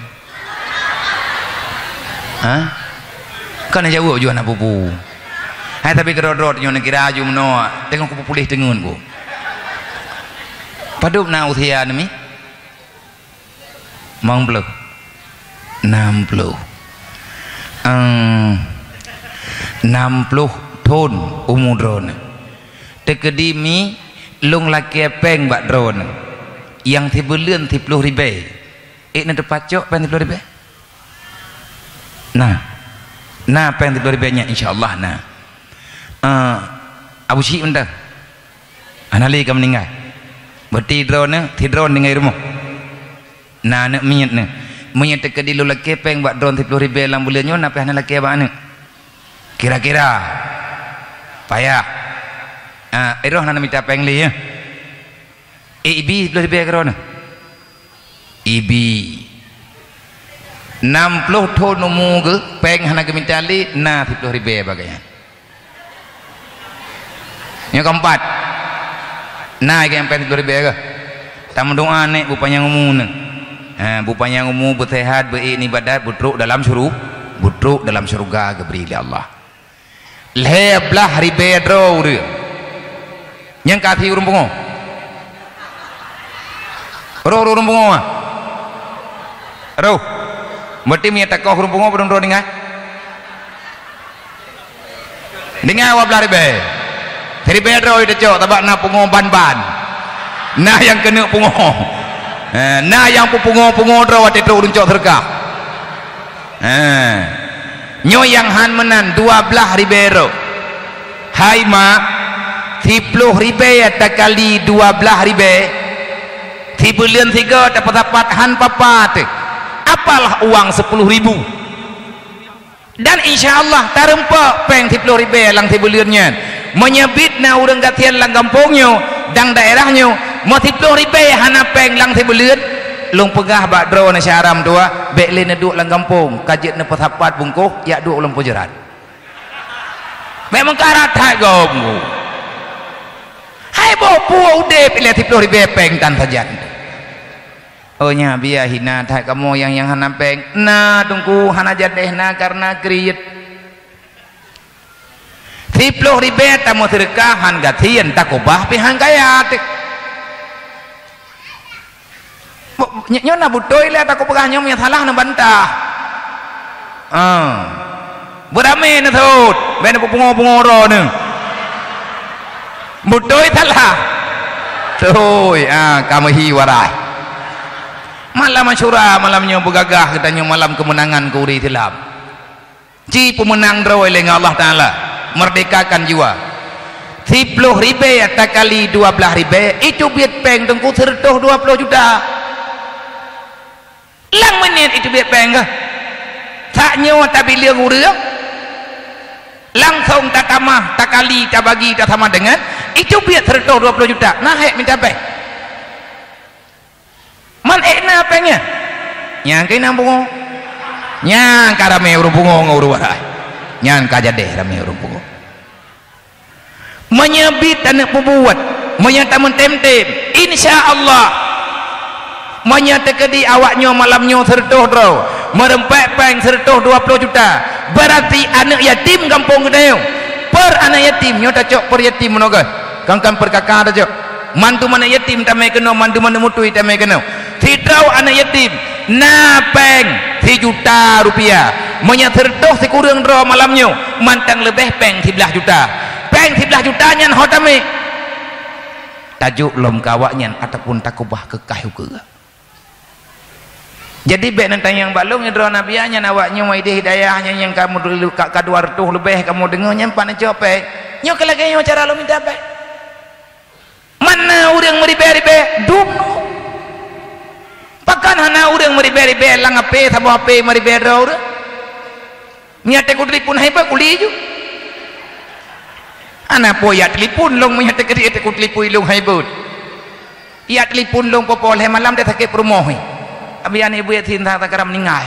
kan jauh juga nak pupu. Tapi kerod-rod yang nak kira aju menoa, tengok aku pulih tengun ku. Padup na usia ni, 60 ton umur drone. Tekedi mi lung laki peng bak drone. Yang tibulian 10 ribu. Nak terpacok peng 10 ribu. Nah peng 10 ribu nya insyaallah nah. Abu Syik benda. Anali ka meninggal. Berarti drone dengan rumah. Nah nak minyat ni. Minyat tekedi lu laki peng bak drone 10 ribu dalam bulannya nak peh laki bak ni. Kira-kira payah. Iroh nak minta peng li ya. Ibi 10 ribu drone. Ibi 60 ton umur ke peng hana kemitali na 10 ribu bagainya yang keempat na yang peng 10 ribu ke tamu doa nek bupanya umur ni bupanya umur bersehat beribadat budruk dalam surga keberi oleh Allah leblah ribu draw dia yang kasih urung pungo urung pungo roh berarti minyak takau hurung pungo belum dengar awak belah ribe draw itu cok tabak na pungo ban nah yang kena pungo nah yang pungo draw itu urung cok terkah nyo yang han menan 12 ribe ro hai mak 10 ribe tak kali 12 ribe 3 bulan 3 dapat han papat apalah uang 10 ribu dan insyaallah tarempak peng 10 ribu lang tibuliannya menyebit na urang gatian lang kampungnya dan daerahnya mau 10 ribu hana peng lang tibulian long pegah bak draw na syaram dua bekle na duk lang kampung kajet na pasapat bungkuh ya duk ulang pujerat memang karat hai gommu hai bopu ude pilih 10 ribu peng tan saja. Oh nya biar hina tak kamu yang hana peng na tunggu hana jadeh na karena kriit 10 ribu tamu sedekahan gatian takobah pihan kaya nyo na butoy le takobah nyo yang salah na bantah berame na thot ben pungo ro ni butoy salah toy kamu hiwarai malam Asyura malamnya bergagah katanya malam kemenangan kuri tilap ji pemenang draw oleh Allah Ta'ala merdekakan jiwa 10 ribu tak kali 12 ribu itu biat peng tengku sertuh 20 juta lang menit itu biar peng ke tak nyawa tak bilang urang langsung tak tamah tak kali tak bagi tak sama dengan itu biar tertuh 20 juta nah minta peng man ekna pengnya yang kena bungo yang karame urung bungo nguru warai yang kajadeh rame urung bungo menyebit tanah pembuat menyata mentem-tem insyaallah menyata kedi awaknya malamnya sertuh draw merempek peng sertuh 20 juta berarti anak yatim kampung gedeo per anak yatim nyo tak per yatim menoga kangkan per kakak tak mantu mana yatim tamai kena mantu mana mutui tamai kena tidraw anak yatim na peng 3 juta rupiah menyata sertuh sekurang draw malamnya mantang lebih peng 13 juta peng 13 juta nyan hotame tajuk lom kawaknya ataupun takubah kekah juga jadi bek nentang yang balung idro nabianya nawaknya waide hidayahnya yang kamu dulu kadua tuh lebih kamu dengarnya pan cope nyo kelaganya cara lo minta baik mana urang meribe-ribe dumno pakan hana urang meribe-ribe lang ape sabo ape meribe ro nyate ku telefon haiba kuli ju ana po ya telefon long nyate kedi te ku telefon long haibut ya telefon long popol he malam dia sakit rumah abian ibu ya cinta tak karam ningai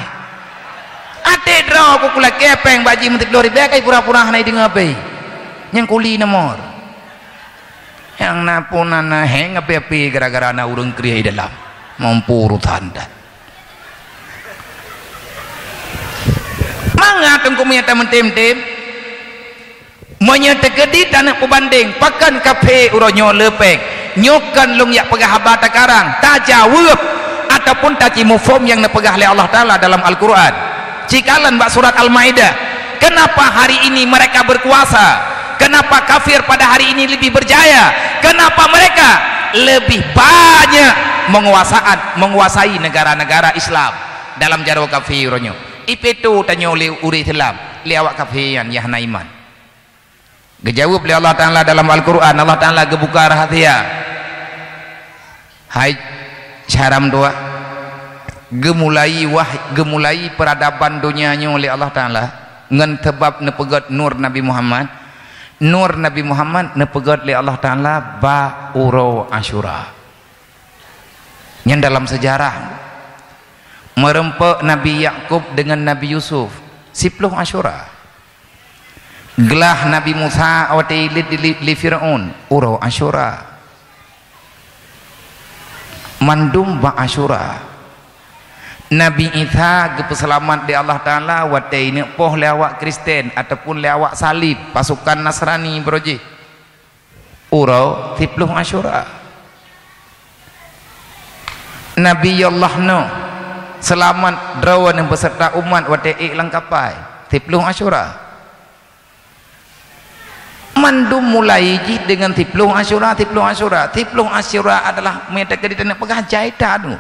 ate draw ku kula kepeng baji mentik lori be kai pura-pura hanai dengan ape yang kuli nomor yang napunana heng ape-ape gara-gara na urang kriya dalam mampuru tanda manga tengku menyata mentem-tem menyata kedi tanah pebanding pakan kafe uronyo lepeng nyokan long yak pegah habata karang tajawab ataupun taci mufhum yang dipegah oleh Allah Ta'ala dalam Al-Quran cikalan bak surat Al-Maidah kenapa hari ini mereka berkuasa kenapa kafir pada hari ini lebih berjaya kenapa mereka lebih banyak menguasai negara-negara Islam dalam jaro kafironyo ipetu tanyo li uri Islam li awak kafiran yahna iman gejawab oleh Allah Ta'ala dalam Al-Quran Allah Ta'ala gebuka rahasia hai caram doa gemulai peradaban dunianya oleh Allah Ta'ala ngan tebab nepegat nur Nabi Muhammad nepegat oleh Allah Ta'ala ba uro Asyura yang dalam sejarah merempek Nabi Yakub dengan Nabi Yusuf 10 Asyura gelah Nabi Musa awati li Fir'aun uro Asyura mandum ba Asyura Nabi Isa kepeselamat di Allah Ta'ala watai ini poh lewat Kristen ataupun lewat salib pasukan Nasrani beroji urau 10 Asyura Nabi Allah no selamat drawan yang beserta umat watai lengkapai 10 Asyura mandum mulai dengan 10 Asyura 10 Asyura adalah mereka di tanah pegah jahitan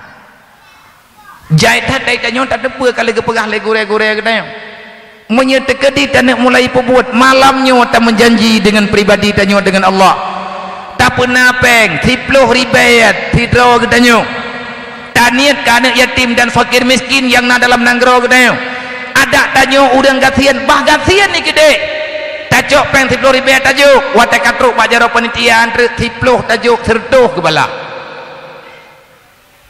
jahitan daitannya tak ada apa kalau pegah legure-gure katanya menyertakan di tanah mulai perbuat malamnya tak menjanji dengan pribadi tanya dengan Allah tak pernah peng 10 ribayat tidraw katanya tak niat ke anak yatim dan fakir miskin yang na dalam nanggro katanya ada tanya udang gasian bah gasian ni gede tajuk peng 10 ribayat tajuk watak katruk bajaro panitia antara 10 tajuk sertuh ke bala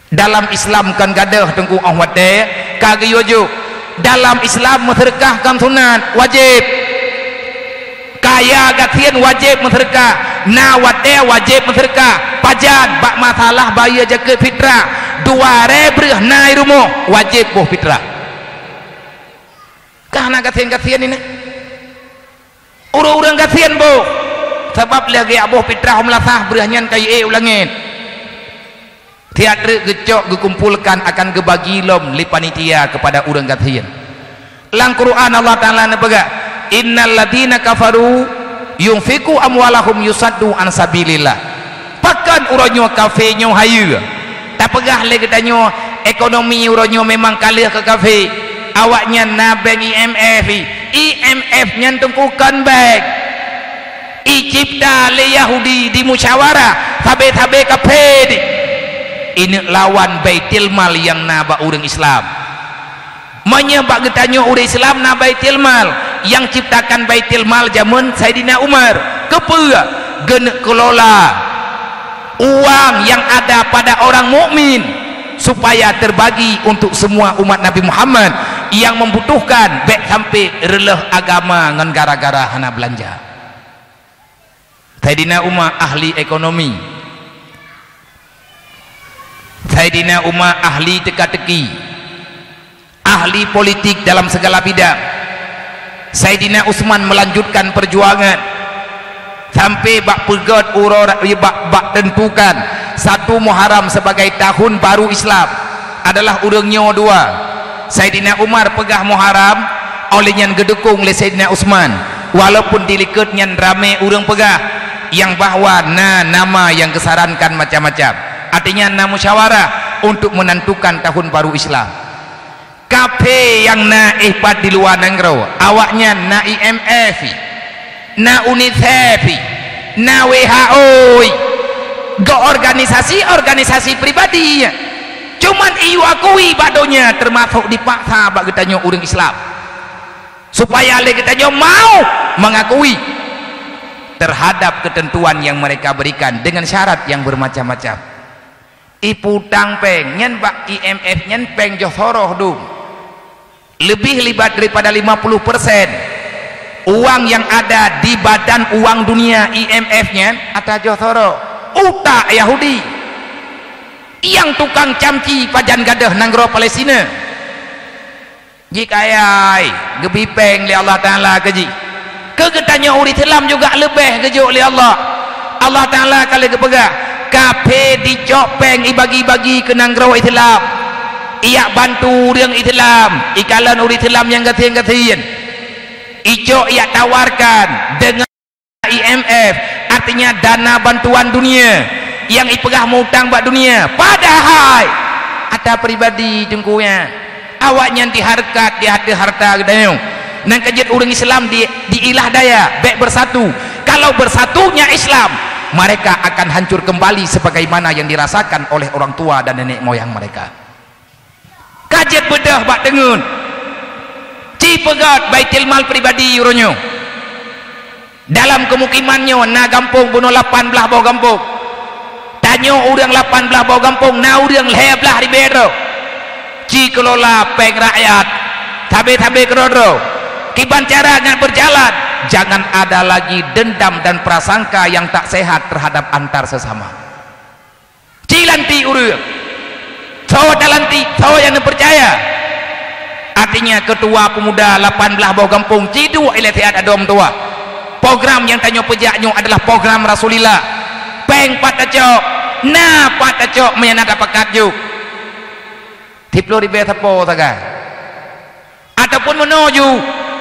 dalam Islam kan gadah tengku ahwate kagiyojo dalam Islam menserkahkan sunat wajib kaya gatian wajib menserkah na wate wajib menserkah pajan bak masalah bayar jaga fitrah 2,000 nai rumah wajib boh fitrah kahna gatian ini urang-urang kasihan bo sebab lagi aboh fitrah melasah berahnya kayak ulangin tiada gecok dikumpulkan akan gebagi lom li panitia kepada urang kasihan lang Quran Allah Ta'ala nepega innal ladina kafaru yunfiku amwalahum yusaddu an sabilillah pakan uranyo kafenyo hayu tak pegah lagi tanyo ekonomi uranyo memang kalah ke kafe awaknya nabeng IMF nyantukukan baik icipta le Yahudi di musyawarah tabe-tabe kapedi ini lawan baitil mal yang naba orang Islam menyebab getanya orang Islam na baitil mal yang ciptakan baitil mal zaman Sayyidina Umar kepala genek kelola uang yang ada pada orang mukmin supaya terbagi untuk semua umat Nabi Muhammad yang membutuhkan baik sampai releh agama ngan gara-gara hana belanja. Sayyidina Umar ahli ekonomi, Sayyidina Umar ahli teka-teki, ahli politik dalam segala bidang. Sayyidina Utsman melanjutkan perjuangan sampai bak pegat bak tentukan 1 Muharram sebagai tahun baru Islam adalah urangnya dua. Sayyidina Umar pegah Muharram olehnya gedekung oleh Sayyidina Utsman walaupun dilikutnya ramai urang pegah yang bahwa nama yang kesarankan macam-macam artinya musyawarah untuk menentukan tahun baru Islam. Kafe yang ihpat di luar negeri awaknya IMF, UNICEF, WHO, ke organisasi pribadi cuman iu akui badonya termasuk dipaksa bak getanya orang Islam supaya le getanya mau mengakui terhadap ketentuan yang mereka berikan dengan syarat yang bermacam-macam. Iputang peng nyen bak IMF nyen peng johoroh dum lebih libat daripada 50% uang yang ada di badan uang dunia IMF nya atau johoroh utak Yahudi yang tukang camci pajan gadah nanggro Palestina jika ayai gebipeng li Allah Ta'ala keji kegetanya uri Islam juga lebih kejuk li Allah Ta'ala kalau kepegah kafe dicopeng ibagi-bagi ke nanggro Islam ia bantu yang Islam ikalan uri Islam yang gatian-gatian ijo ia tawarkan dengan IMF artinya dana bantuan dunia yang ipegah mutang buat dunia padahal ada pribadi jengkunya awaknya diharkat di hati harta gedayung dan kejut orang Islam di ilah daya baik bersatu kalau bersatunya Islam mereka akan hancur kembali sebagaimana yang dirasakan oleh orang tua dan nenek moyang mereka. Kajet bedah bak dengun cipegat baitil mal pribadi uronyo dalam kemukimannya na gampung bunuh 18 bawah gampung tanya orang 18 bawah gampung na orang leblah ribero ci kelola peng rakyat tabe-tabe kerodro kiban cara dengan berjalan jangan ada lagi dendam dan prasangka yang tak sehat terhadap antar sesama cilanti urang sawa dalanti sawa yang percaya artinya ketua pemuda 18 bawah gampung cidu ilatiat adom tua program yang tanya pejaknya adalah program Rasulillah peng patacok na patacok menyenada pakat juk tiplo ribe tapo taga ataupun menuju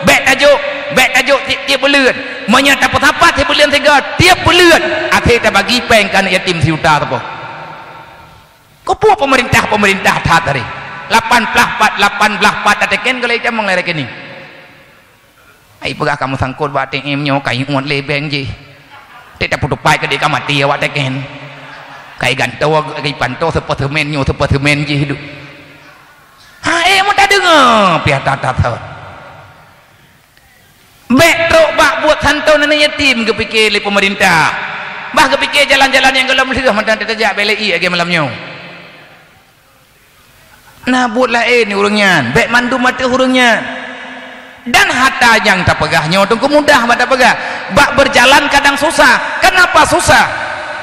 bek tajuk tiap bulan menyata apa tiap bulan tiap bulan akhirnya bagi peng kan yatim siuta tapo kopo pemerintah tat hari 18 teken kalau itu menglerek ini ai pegah kamu sangkut buat ATM nyo kai uat lebeng je tidak putu pai ke dia mati awak teken kai gantau kai panto sepertimen nyo sepertimen je hidup ha mau tak dengar pihak tatat betro bak buat santau nenek yatim kepikir oleh pemerintah bah kepikir jalan-jalan yang gelap lidah mantan terjak belai age malamnya nah buat lain urangnya bek mandu mata urangnya dan harta yang tak pegahnya untuk mudah pada pegah bak berjalan kadang susah. Kenapa susah?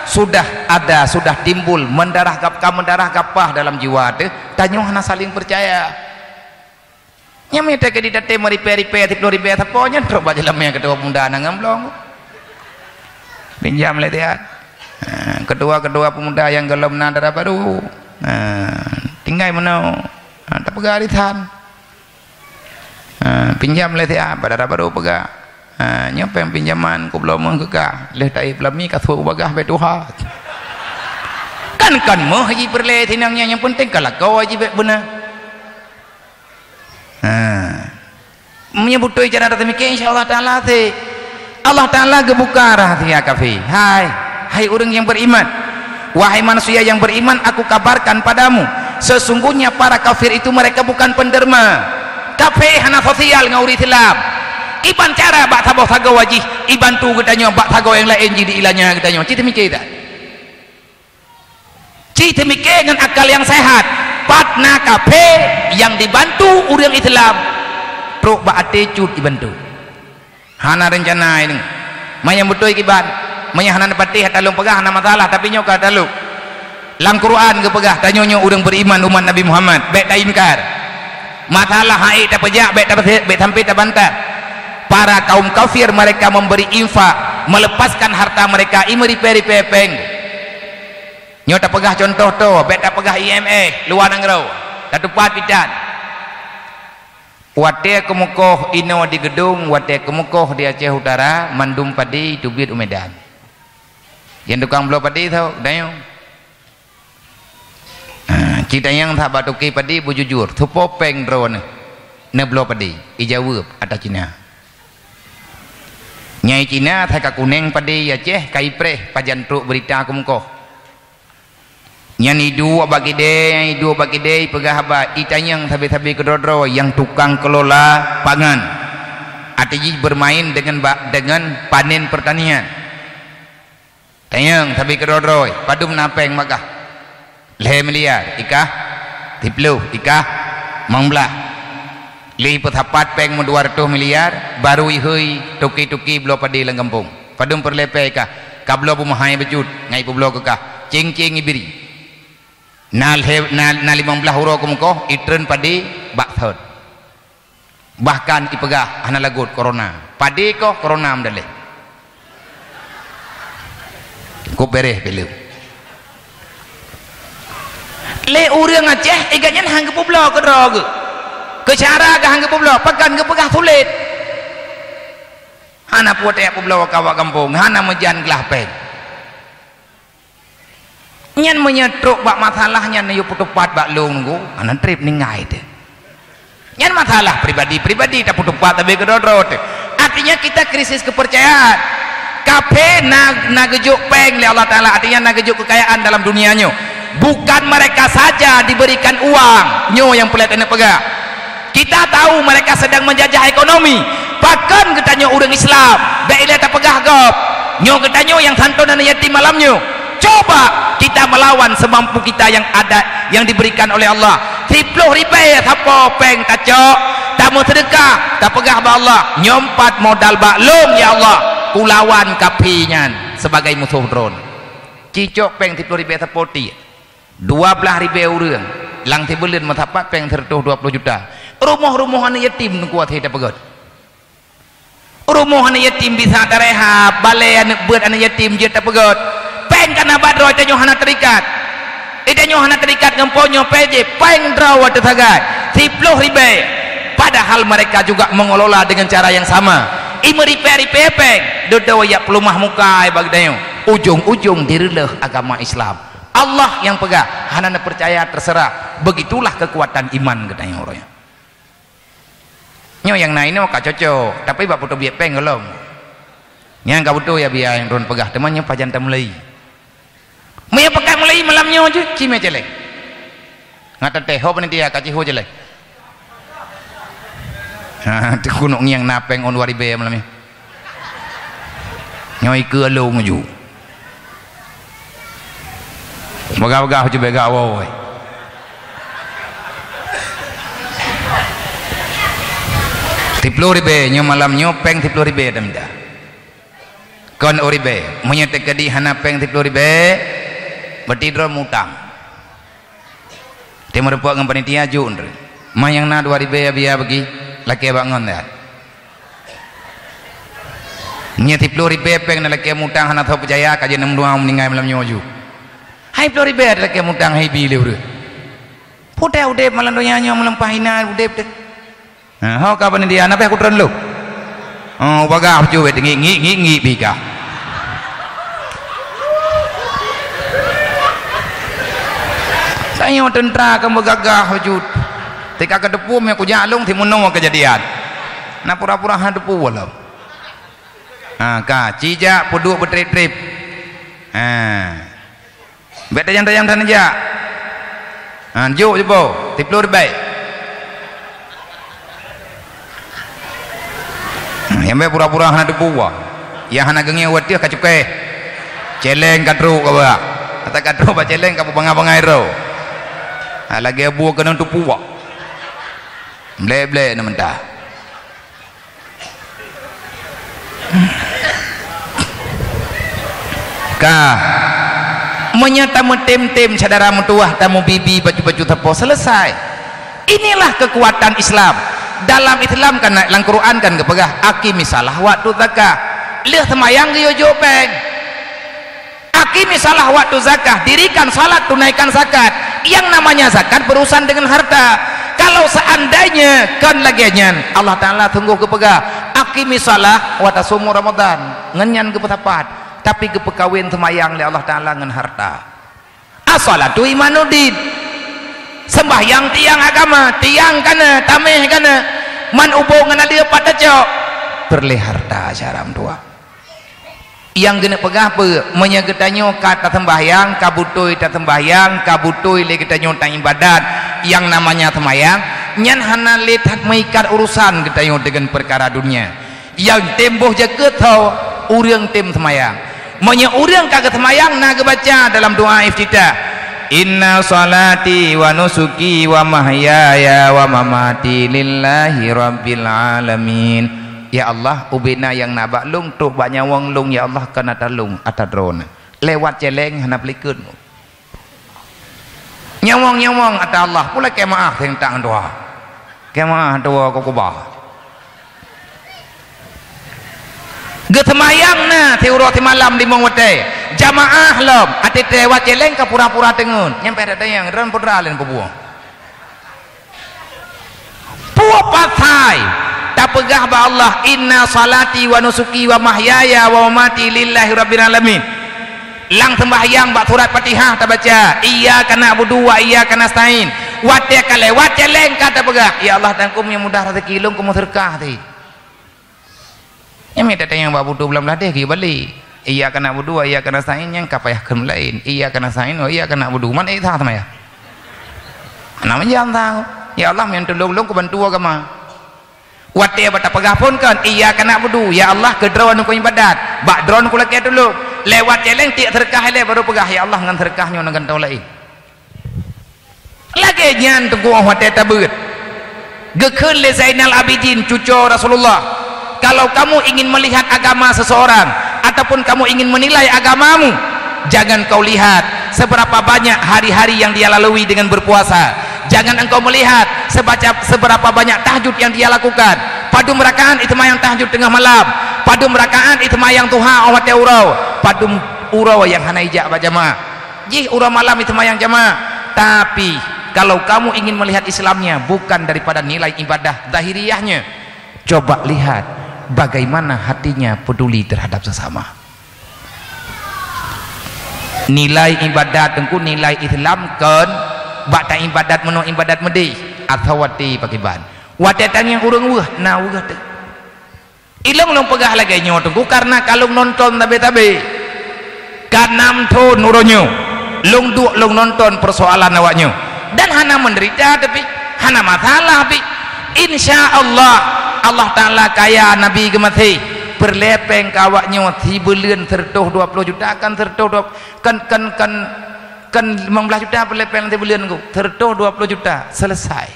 Sudah timbul mendarah kapah dalam jiwa tu tanya hana saling percaya nyamai tak di date meripe-ripe tiplo ripe taponya terus baca lamnya ketua pemuda nangamblong pinjam letiat kedua pemuda yang gelom nadara baru tinggal mana tak pegah arisan pinjam letiat badara baru pegah nyopeng pinjaman ku belum kekah leh tai pelami kasu bagah betuha kan mah haji perle tinangnya yang penting kalau kau haji benar menyebut cara demikian insyaallah taala teh Allah taala gebuka rahasia kafi hai orang yang beriman wahai manusia yang beriman, aku kabarkan padamu, sesungguhnya para kafir itu mereka bukan penderma. Kafir hana sosial ngauri Islam. Iban cara bak taboh tago wajih, iban tu katanya bak tago yang lain jadi ilahnya katanya. Cita mikir tak? Cita mikir dengan akal yang sehat. Patna kafir yang dibantu orang Islam. Truk bak attitude dibantu. Hana rencana ini. Mayang betul iban. Mayang hana patih talung pegah hana masalah tapi nyoka taluk. Lang Quran ke pegah tanyonyo orang beriman umat Nabi Muhammad. Baik tak ingkar. Masalah haid tak pejak baik sampai tak bantah. Para kaum kafir mereka memberi infak, melepaskan harta mereka imeri peri pepeng. Nyo tak pegah contoh tu, baik tak pegah IMF luar negara. Tak tepat pidan. Wate kemukoh ino di gedung, wate kemukoh di Aceh Utara, mandum padi tubit Medan. Yang tukang belah padi tahu, dayung. Cita yang tak batuki padi bujujur, tupo peng drone, neblo padi, ijawab atas Cina. Nyai Cina thay kakuneng padi Aceh kai preh pajan truk berita kemukoh. Nyani dua bagi deh pegah haba itanyang tabi-tabi kedodro yang tukang kelola pangan. Artinya bermain dengan panen pertanian. Tanyang tabi kedodro padum napeng makah. Leh miliar ikah tiplu ikah mangbelah li petapat peng 200 miliar baru ihui tuki belah padi lang kampung padum perlepe ikah kablo pumahai becut ngai publo kekah cing ibiri nal 15 huro kumukoh itren padi bakthot bahkan ipegah hana lagut corona padi ko corona amdale ko bereh belu le urang Aceh iganya hang kepublo ke drog ke cara ke hang kepublo pakan ke pegah sulit hana puat ya publo kawa kampung hana mejan gelah peng nyan menyetruk bak masalahnya yu putupat bak lung nunggu anan trip ningai de nyan masalah pribadi tak putupat tapi kedodrot artinya kita krisis kepercayaan kafe na gejuk peng li Allah Ta'ala artinya na gejuk kekayaan dalam dunianya. Bukan mereka saja diberikan uang nyo yang pelit enak pegah. Kita tahu mereka sedang menjajah ekonomi. Bahkan katanya orang Islam da'ilah tak pegah gop nyo katanya yang santunan yatim malamnya. Coba kita melawan semampu kita yang ada yang diberikan oleh Allah. 10 ribu apa peng tak cok tak mau sedekah tak pegah ba Allah nyompat modal baklum ya Allah kulawan kapinyan sebagai musuh drone cicok peng 10 ribu sapoti 12.000 orang lang tibulin matapat peng tertuh 20 juta rumah-rumahan yatim kuat hidup pegot rumahan yatim bisa terehab balai anak buat anak yatim je tak pegot peng kana badro tanyo hana terikat idanyo hana terikat ngemponyo peje peng draw tesagai 10.000 padahal mereka juga mengelola dengan cara yang sama imeri peri pepeng dodo ya pelumah muka bagdayo ujung-ujung dirileh agama Islam Allah yang pegang hanana percaya terserah begitulah kekuatan iman katanya orangnya nyo yang naik no kak cocok tapi bak putu biak peng gelom yang kak putu ya biar yang ron pegah temannya pajan temulai maya pegang mulai malamnya aja cime celek ngata teh hop nanti ya kaci ho celek tu kunuk yang napeng on 2.000 malamnya nyoi ke lo nguju bagah-bagah je bega awoi tiplu ribe nyo malam nyo peng tiplu ribe damda kon oribe menyete kedi hana peng tiplu ribe bertidro mutang timur puak ngam panitia jun mayang na 2 ribe biya bagi laki bangun dah nya tiplu ribe peng na laki mutang hana tho percaya kaje 6 meninggal malam nyo ju hai pelori ber lagi mutang hai bile ure putih udah malam doanya nyo melampahina udah nah how kapan dia apa aku tren lu oh bagah cuwe ngi bika saya tentra kamu gagah wujud tika kedepu me aku jalung timunong kejadian na pura-pura hadepu walau ka cija pudu betrip-trip Bet tajam-tajam tan aja. Juk je po, tiplur baik. Yang baik pura-pura hana depu. Yang hana gengi watiah ka cukai. Celeng kadru ka ba. Kata kadru ba celeng ka bangai-bangai ro. Lagi abu kena depu. Blek-blek na mentah. Menyatamu tem-tem sadara mutuah tamu bibi baju-baju tepo selesai. Inilah kekuatan Islam. Dalam Islam kan dalam Quran kan kepegah aqimi salah waktu zakah. Leh semayang dia jopeng. Aqimi salah waktu zakah, dirikan salat, tunaikan zakat. Yang namanya zakat berurusan dengan harta. Kalau seandainya kan lagian Allah Taala tunggu kepegah aqimi salah wa tasumu Ramadan. Ngenyan ke petapat. Tapi kepekawin semayang oleh Allah Ta'ala dengan harta. As-salatu imanuddin. Sembahyang tiang agama, tiang kana, tameh kana. Man ubung ngana dia pada cok. Berleh harta syaram tua. Yang gena pegah pe, menyegetanyo kata sembahyang, kabutui ta sembahyang, kabutui le kita nyotang ibadat. Yang namanya semayang, nyan hana letak mengikat urusan kita dengan perkara dunia. Yang temboh jaga tau, urang tem semayang. Urang kagak semayang nak baca dalam doa iftitah. Inna salati wa nusuki wa mahyaya wa mamati lillahi rabbil alamin. Ya Allah, ubina yang nak baklung tuk banyak wong lung ya Allah kena talung atadron. Lewat celeng hana pelikeun. Nyawang-nyawang ata Allah pula kemaah tentang doa. Kemaah doa kok kubah. Getemayang na teurati malam di mongwate jamaah lom ati tewat celeng ka pura-pura tengun nyampe ada yang ran pudralen pebuang puwa patai tak pegah ba Allah inna salati wa nusuki wa mahyaya wa mamati lillahi rabbil alamin lang sembahyang bak surat Fatihah tak baca iyyaka na'budu wa iyyaka nasta'in wate ka lewat celeng kata pegah ya Allah tangkum yang mudah rezeki lung kumu serkah ti. Yang minta yang bawa budu belum ladeh dia balik. Iya kena budu, iya kena sain yang kapayah kem lain. Iya kena sain, oh iya kena budu. Mana itu sama ya? Namanya jangan tahu. Ya Allah yang tolong ku bantu agama. Wate bata pegapun kan. Iya kena budu. Ya Allah kedron ku ibadat. Bak dron ku lagi dulu. Lewat celeng tiak terkah le baru pegah. Ya Allah ngan terkahnya ngan tau lain. Lagi nyan tunggu wate tabut. Gekun le Zainal Abidin cucu Rasulullah. Kalau kamu ingin melihat agama seseorang ataupun kamu ingin menilai agamamu, jangan kau lihat seberapa banyak hari-hari yang dia lalui dengan berpuasa. Jangan engkau melihat seberapa banyak tahajud yang dia lakukan. Padu merakaan itu yang tahajud tengah malam. Padu merakaan itu yang tuha awat urau. Padu urau yang hana ijak berjamaah. Jih urau malam itu yang jamaah. Tapi kalau kamu ingin melihat Islamnya bukan daripada nilai ibadah zahiriyahnya, coba lihat bagaimana hatinya peduli terhadap sesama. Nilai ibadat tengku nilai Islam kan bata ibadat menu ibadat medi atau wati pakiban wate tanya urang wah na wah te ilong long pegah lagi nyo tengku karena kalau nonton tabe-tabe kanam to nuronyo long duk long nonton persoalan awaknyo dan hana menderita tapi hana masalah tapi insyaallah Allah Ta'ala kaya Nabi gemati berlepeng kawaknya tibeulieun tertuh 20 juta kan tertuh kan 15 juta berlepeng tibeulieun ku tertuh 20 juta selesai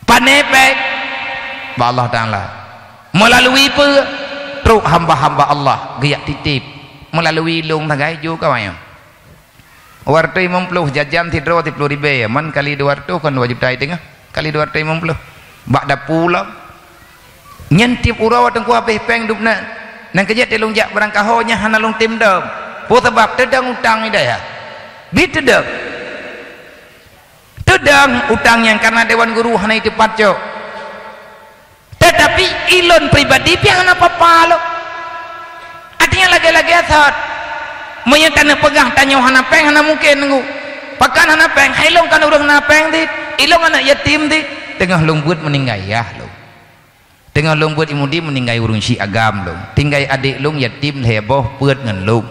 panepek ba Allah Ta'ala melalui truk hamba-hamba Allah geyak titip melalui lung tagai juga kawan warta 50 jajan tidro 30 ribu man kali 200 kan 2 juta tengah kali 250 bak da pulang nyentip urau tengku habis peng dupna nang kerja telung jak barang kahonya hana long tim dam po sebab tedang utang ida ya bi tedang utang yang karena dewan guru hana itu patjo tetapi ilon pribadi pi hana apa-apa lo artinya lagi-lagi asat menyatana pegah tanya hana peng hana mungkin nunggu pakan hana peng hailong kan urang hana peng dit ilong anak yatim dit tengah lumbut meninggal ya lo tengah lung buat imudi meninggai urung si agam lung tinggai adik lung yatim heboh peut ngan lung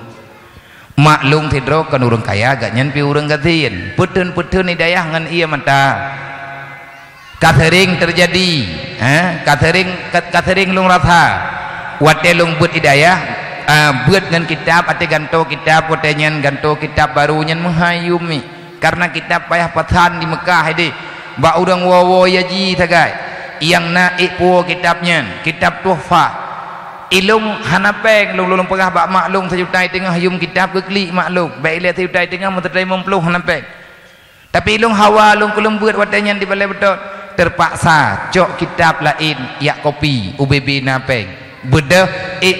maklum tidro kan urang kaya gak nyen pi urang gatin putun hidayah ngan iya mata catering terjadi catering lung ratha wate lung but hidayah buat ngan kitab ate ganto kitab wate nyen ganto kitab baru nyen menghayumi karena kitab payah patan di Mekah ini ba urang wawo yaji tagai yang naik po kitabnya kitab tuhfah ilung hanapeng lung pegah bak maklum sejutai tengah yum kitab keklik maklum baik lihat sejutai tengah menterdai mempluh hanapeng tapi ilung hawa lung kulembut watanya di balai betul terpaksa cok kitab lain ya kopi UBB napeng bedah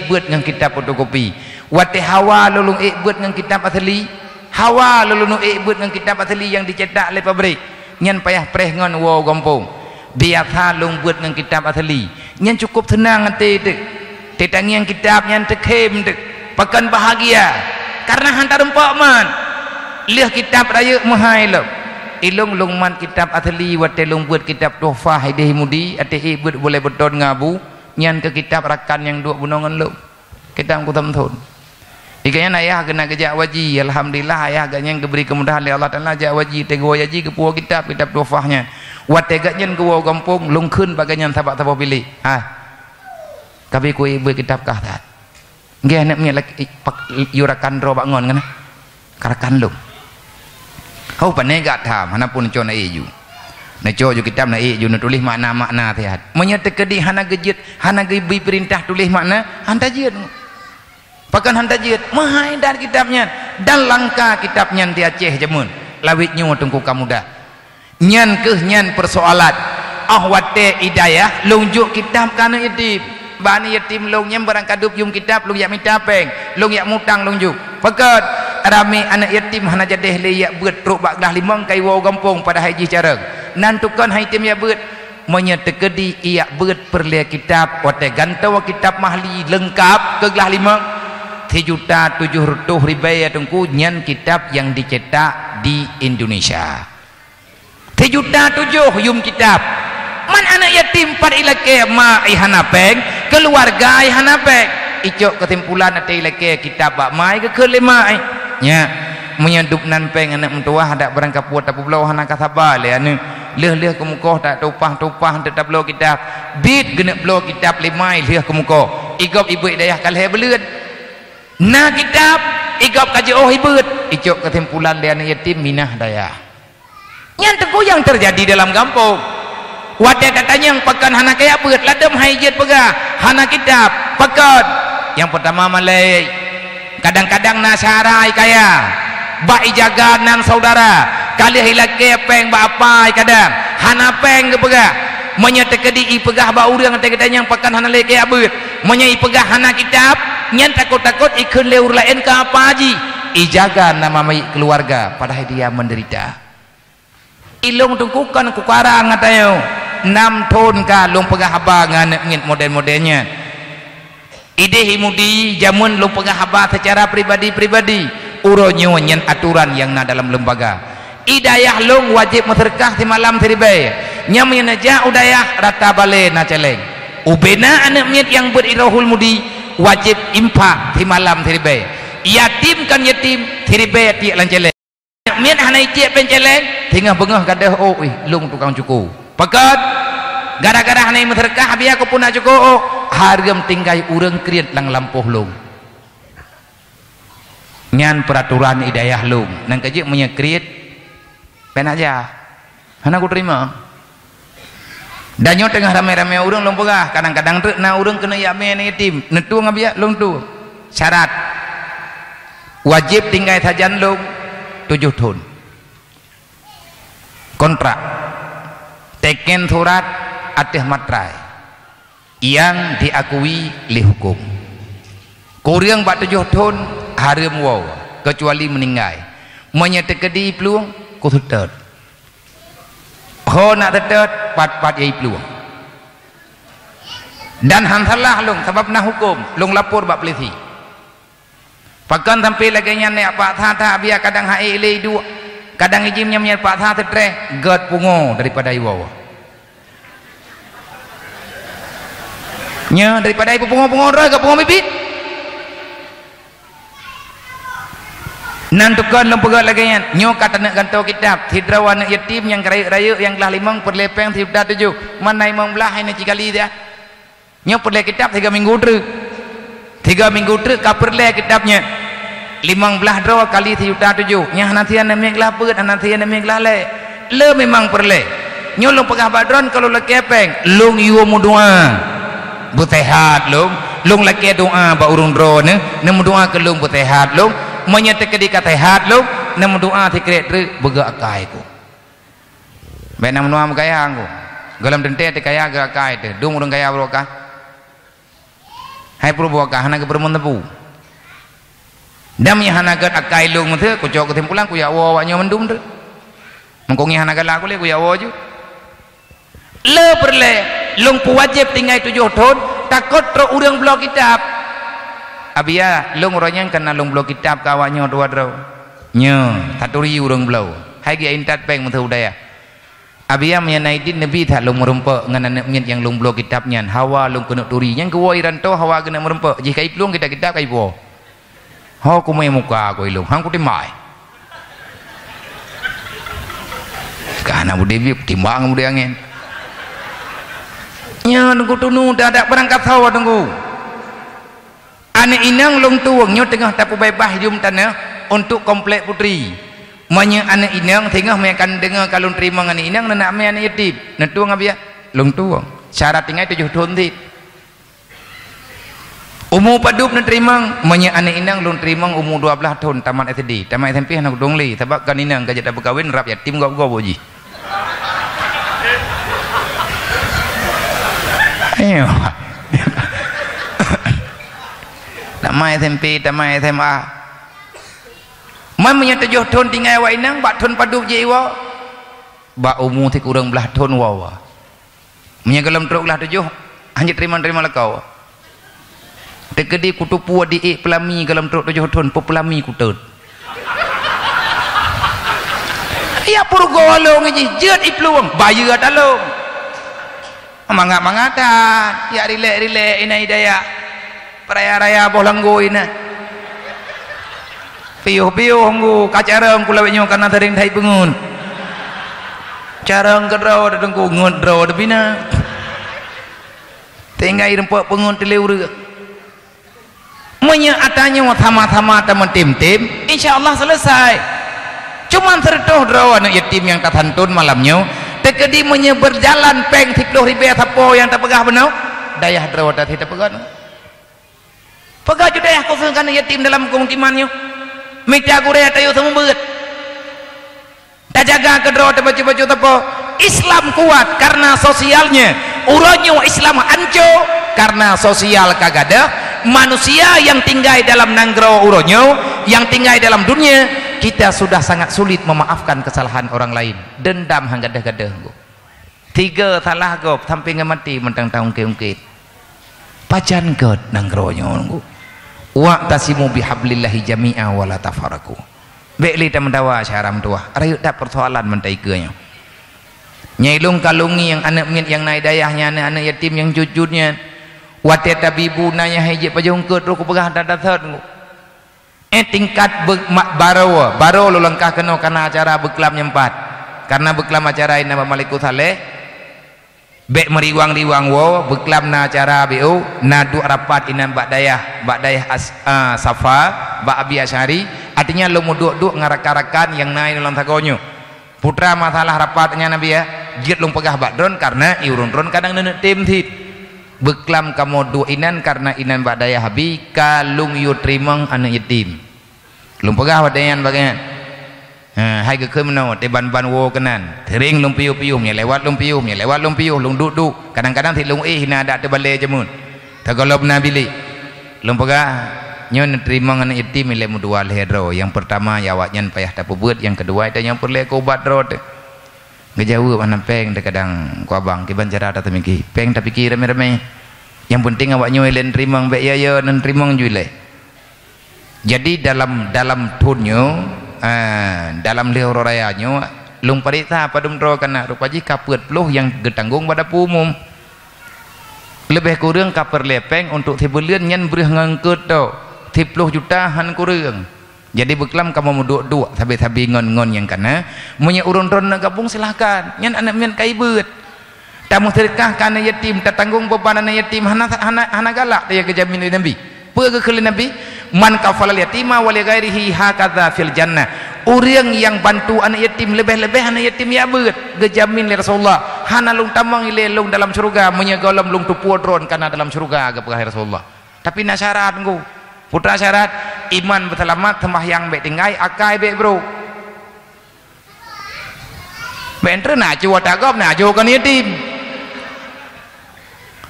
buat dengan kitab fotokopi wate hawa lulung buat dengan kitab asli hawa lulung buat dengan kitab asli yang dicetak oleh pabrik nyan payah preh ngan wo gompong biasa lung buat dengan kitab asli nyan cukup tenang nanti dek tetangian kitabnya tekem dek pakan bahagia karena hantar empak man lihat kitab raya mahai lo ilung lungman kitab asli wate lung buat kitab tuhfah hidih mudi ate buat boleh beton ngabu nyan ke kitab rakan yang dua bunongan lo kitab ku tamthun ikanya ayah kena gejak waji alhamdulillah ayah agaknya yang diberi kemudahan oleh Allah Taala jak waji tego waji ke puak kitab tuhfahnya wate gaknya ke wo gampung lung khun bagainya tabak pilih Kabi ku ibu kitab kahtat. Nggih nek nyelek yurakan ro bak ngon kana. Karakan lu. Hau pane gak tham hanapun co na eju. Na co ju kitab na eju na tulis makna-makna tiat. Menyata kedi hana gejet, hana gibi perintah tulis makna hanta jeut. Pakan hanta jeut mahai dan kitabnya dan langka kitabnya ti Aceh jemun. Lawitnya tungku kamuda. Nyan keuh nyan persoalan. Wate hidayah lungjuk kitab kana yatim. Bani yatim long nyem barang kadup yung kitab long yak minta peng long yak mutang long juk pekat rame anak yatim hana jadeh le yak beut truk bak dah limang kai wo gampung pada haji careng nantukan yatim yak beut menyetekedi yak beut perle kitab wate gantau kitab mahli lengkap ke gelah limang 3.700.000 tungku nyan kitab yang dicetak di Indonesia 3.700.000 yum kitab man anak yatim par ilake ma ihanapeng keluarga ihanapeng icok kesimpulan ate ilake kitab bak mai ke kelima nya menyedup nan peng anak mentua ada barang kapuat tapi belau hana kasaba le anu leh kemukoh tak tupah tetap belau kitab bit genek belau kitab limai leh kemukoh igop ibu hidayah kalhe beleut na kitab igop kaji hibut icok kesimpulan le anak yatim minah daya yang teguh yang terjadi dalam kampung wadah katanya yang pekan hana kaya beut ladem haijat pegah hana kitab pekan yang pertama malai kadang-kadang nasarai kaya bak ijaga nan saudara kali hilak kaya peng bak apa kadang hana peng ke pegah menyetekedi i pegah bak urang katanya yang pekan hana le kaya beut menyai pegah hana kitab nyan takut-takut ikun leur lain ke apa haji ijaga nama mai keluarga padahal dia menderita ilung tungkukan kukarang ngatayo 6 tahun ka lung pegah haba ngan ngit model-modelnya ide himudi jamun lung pegah haba secara pribadi uronyo nyen aturan yang na dalam lembaga hidayah lung wajib masyarakat di malam teribai nyamnya naja udayah rata bale na celeng ubena anak nyet yang berirahul mudi wajib impak di malam teribai yatim kan yatim teribai ti lan celeng nyet hanai ti penceleng tinggal bengah kadah lung tukang cukup pekat gara-gara hanai masyarakat biar aku pun nak cukup hargam tinggai urang kriat lang lampuh lung nyan peraturan hidayah lung nang kajik punya kriat pen aja hana aku terima dan nyo tengah ramai-ramai urang lung pegah kadang-kadang tu na urang kena yakme ni yatim netu ngabiak lung tu syarat wajib tinggai sajan lung 7 tahun kontrak teken surat atih matrai yang diakui oleh hukum kurang 7 tahun haram wow kecuali meninggal menyetekedi peluang kusutet ho nak tetet pat yai peluang dan hansalah lung sebab nah hukum lung lapor bak polisi pakan sampai lagi nyane pak tha biar kadang hai le dua kadang ijimnya menyat pak tha tetreh gad pungo daripada iwawa nya daripada ibu pungo-pungo dah ke pungo bibit nantukan lom pegat lagi nyo kata nak ganto kitab hidraw anak yatim yang raya yang kelas 5 perlepeng tidak 7 mana imam belah ini cikali dia nyo perle kitab 3 minggu terus 3 minggu terus ka perle kitabnya 15 draw kali tidak 7 nya nanti ana mi kelas peut nanti ana mi kelas le memang perle nyo lom pegah badron kalau le kepeng lung yu mu doa butehat lung laki doa ba urung draw ne nemu doa ke lung butehat lung menyatakan di kata hat lu nama doa tikret tu begak kai ku benam nuam kaya aku galam dente te kaya gak kai te dung urang kaya broka hai pro broka hana ke bermun tepu dam ya hana ke akai lu muthe ku cok ke tempulang ku ya wo wanyo mendum tu mengkongi hana ke laku le ku ya wo ju le perle lung pu wajib tinggal 7 tahun takut tro urang blok kitab abia long orangnya kena long blok kitab kawannya dua draw nyo taturi urang blau hai gi intat peng mutu daya abia mengenai din nabi tha long merempa ngan anak min yang long blok kitabnya hawa long kena turi yang kuwai ranto hawa kena merempa jika iplung kita kitab kai bo ho ku mai muka ko ilung hang ku timai kana bude bi timbang bude angin nya nunggu tunu dak berangkat hawa tunggu anak inang long tuang nyo tengah tapu bebas jum tanah untuk komplek putri manya anak inang tengah me akan dengar kalau terima anak inang nak me anak yatim nak tuang abia long tuang syarat tinggal 7 tahun ti umur padup nak terima manya anak inang long terima umur 12 tahun tamat SD tamat SMP nak dongli sebab kan inang kajak dah berkahwin rap yatim gau-gau boji ayo tamai SMP tamai SMA man punya 7 tahun tinggal awak inang bak tahun padup je iwa bak umur ti kurang belah tahun wawa punya galam truk lah 7 hanya terima lekau tekedi kutupu di pelami galam truk 7 tahun pelami kutut ya pur golong aja jeut ipluang bayar talong mangat-mangatan ya rilek-rilek ina hidayah peraya-raya bolanggo ina piuh-piuh nggu kacarang kula wenyo kana tering thai pengun carang kedraw dadengku ngedraw debina tengai rempok pengun teleur menya atanya thama-thama taman tim-tim insyaallah selesai cuman tertoh draw anak yatim yang katantun malamnya tekedi menya berjalan peng 10 ribu tapo yang tak pegah benau dayah draw tak tidak pegah pegah juga ya kau kan yatim dalam kemukimannya minta gureh tayo temu beut tak jaga kedro baju-baju tepo Islam kuat karena sosialnya uronyo Islam hancur karena sosial kagada manusia yang tinggal dalam nanggro uronyo yang tinggal dalam dunia kita sudah sangat sulit memaafkan kesalahan orang lain dendam hanggadah-gadah 3 salah gop sampai mati mentang tahun keungkit pajan god nanggronyo wa tasimu bihablillahi jami'a wa la tafaraku bekli ta mendawa syaram tuah rayu dak persoalan mentai keunyo nyailung kalungi yang anak min yang naik dayahnya anak-anak yatim yang cucunya wate tabibu nanya hije pajong ke ru pegah dadat tingkat baro lo lengkah kena karena acara beklam nyempat karena beklam acara ina Malikut Saleh bek meriwang-riwang wo beklam na acara BO nadu rapat inan bak dayah Safa bak Abi Asyari artinya lo muduk-duk ngarak-arakan yang naik dalam tagonyo putra masalah rapatnya Nabi ya giat long pegah bak dron karena iurun-run kadang nenek tim tit beklam kamu du inan karena inan bak dayah Habi kalung yu trimang anak yatim long pegah wadayan bagian hai ke kemno te ban-ban wo kenan tering lung piu-piu nya lewat lung piu lung duk-duk kadang-kadang ti lung hina ada te bale jemun tagalob na bili lung pegah nyon terima anak yatim ile mu 2 ledro yang pertama yawaknya payah dapat buat yang kedua itu yang perle ko obat ro te ngejauh mana peng te kadang ku abang ki bancara ta temiki peng tapi ki rame-rame yang penting awaknya ile terima mbek ya nan terima jule jadi dalam tunyo dalam lehor rayanya lung parita padum dro kana rupaji kapeut pluh yang getanggung pada umum lebih kurang kaper lepeng untuk tibulian nyen berih ngangkeut to 10 juta han kurang Jadi beklam kamu muduk-duk tabi-tabi ngon-ngon yang kana munya urun-urun nak gabung silahkan nyan anak mian kaibet tamu sedekah kana yatim tatanggung beban anak yatim hana galak dia kejamin dari Nabi pe ke Nabi man kafalal yatima wa li ghairihi hakadza fil jannah orang yang bantu anak yatim lebih-lebih anak yatim ya bet gejamin li Rasulullah hana lung tamang ile lung dalam surga munya golom lung tupu dron kana dalam surga ke Rasulullah tapi nak syarat engko putra syarat iman berselamat sembahyang baik tinggai akai baik bro bentre nak cuat agam nak jokan yatim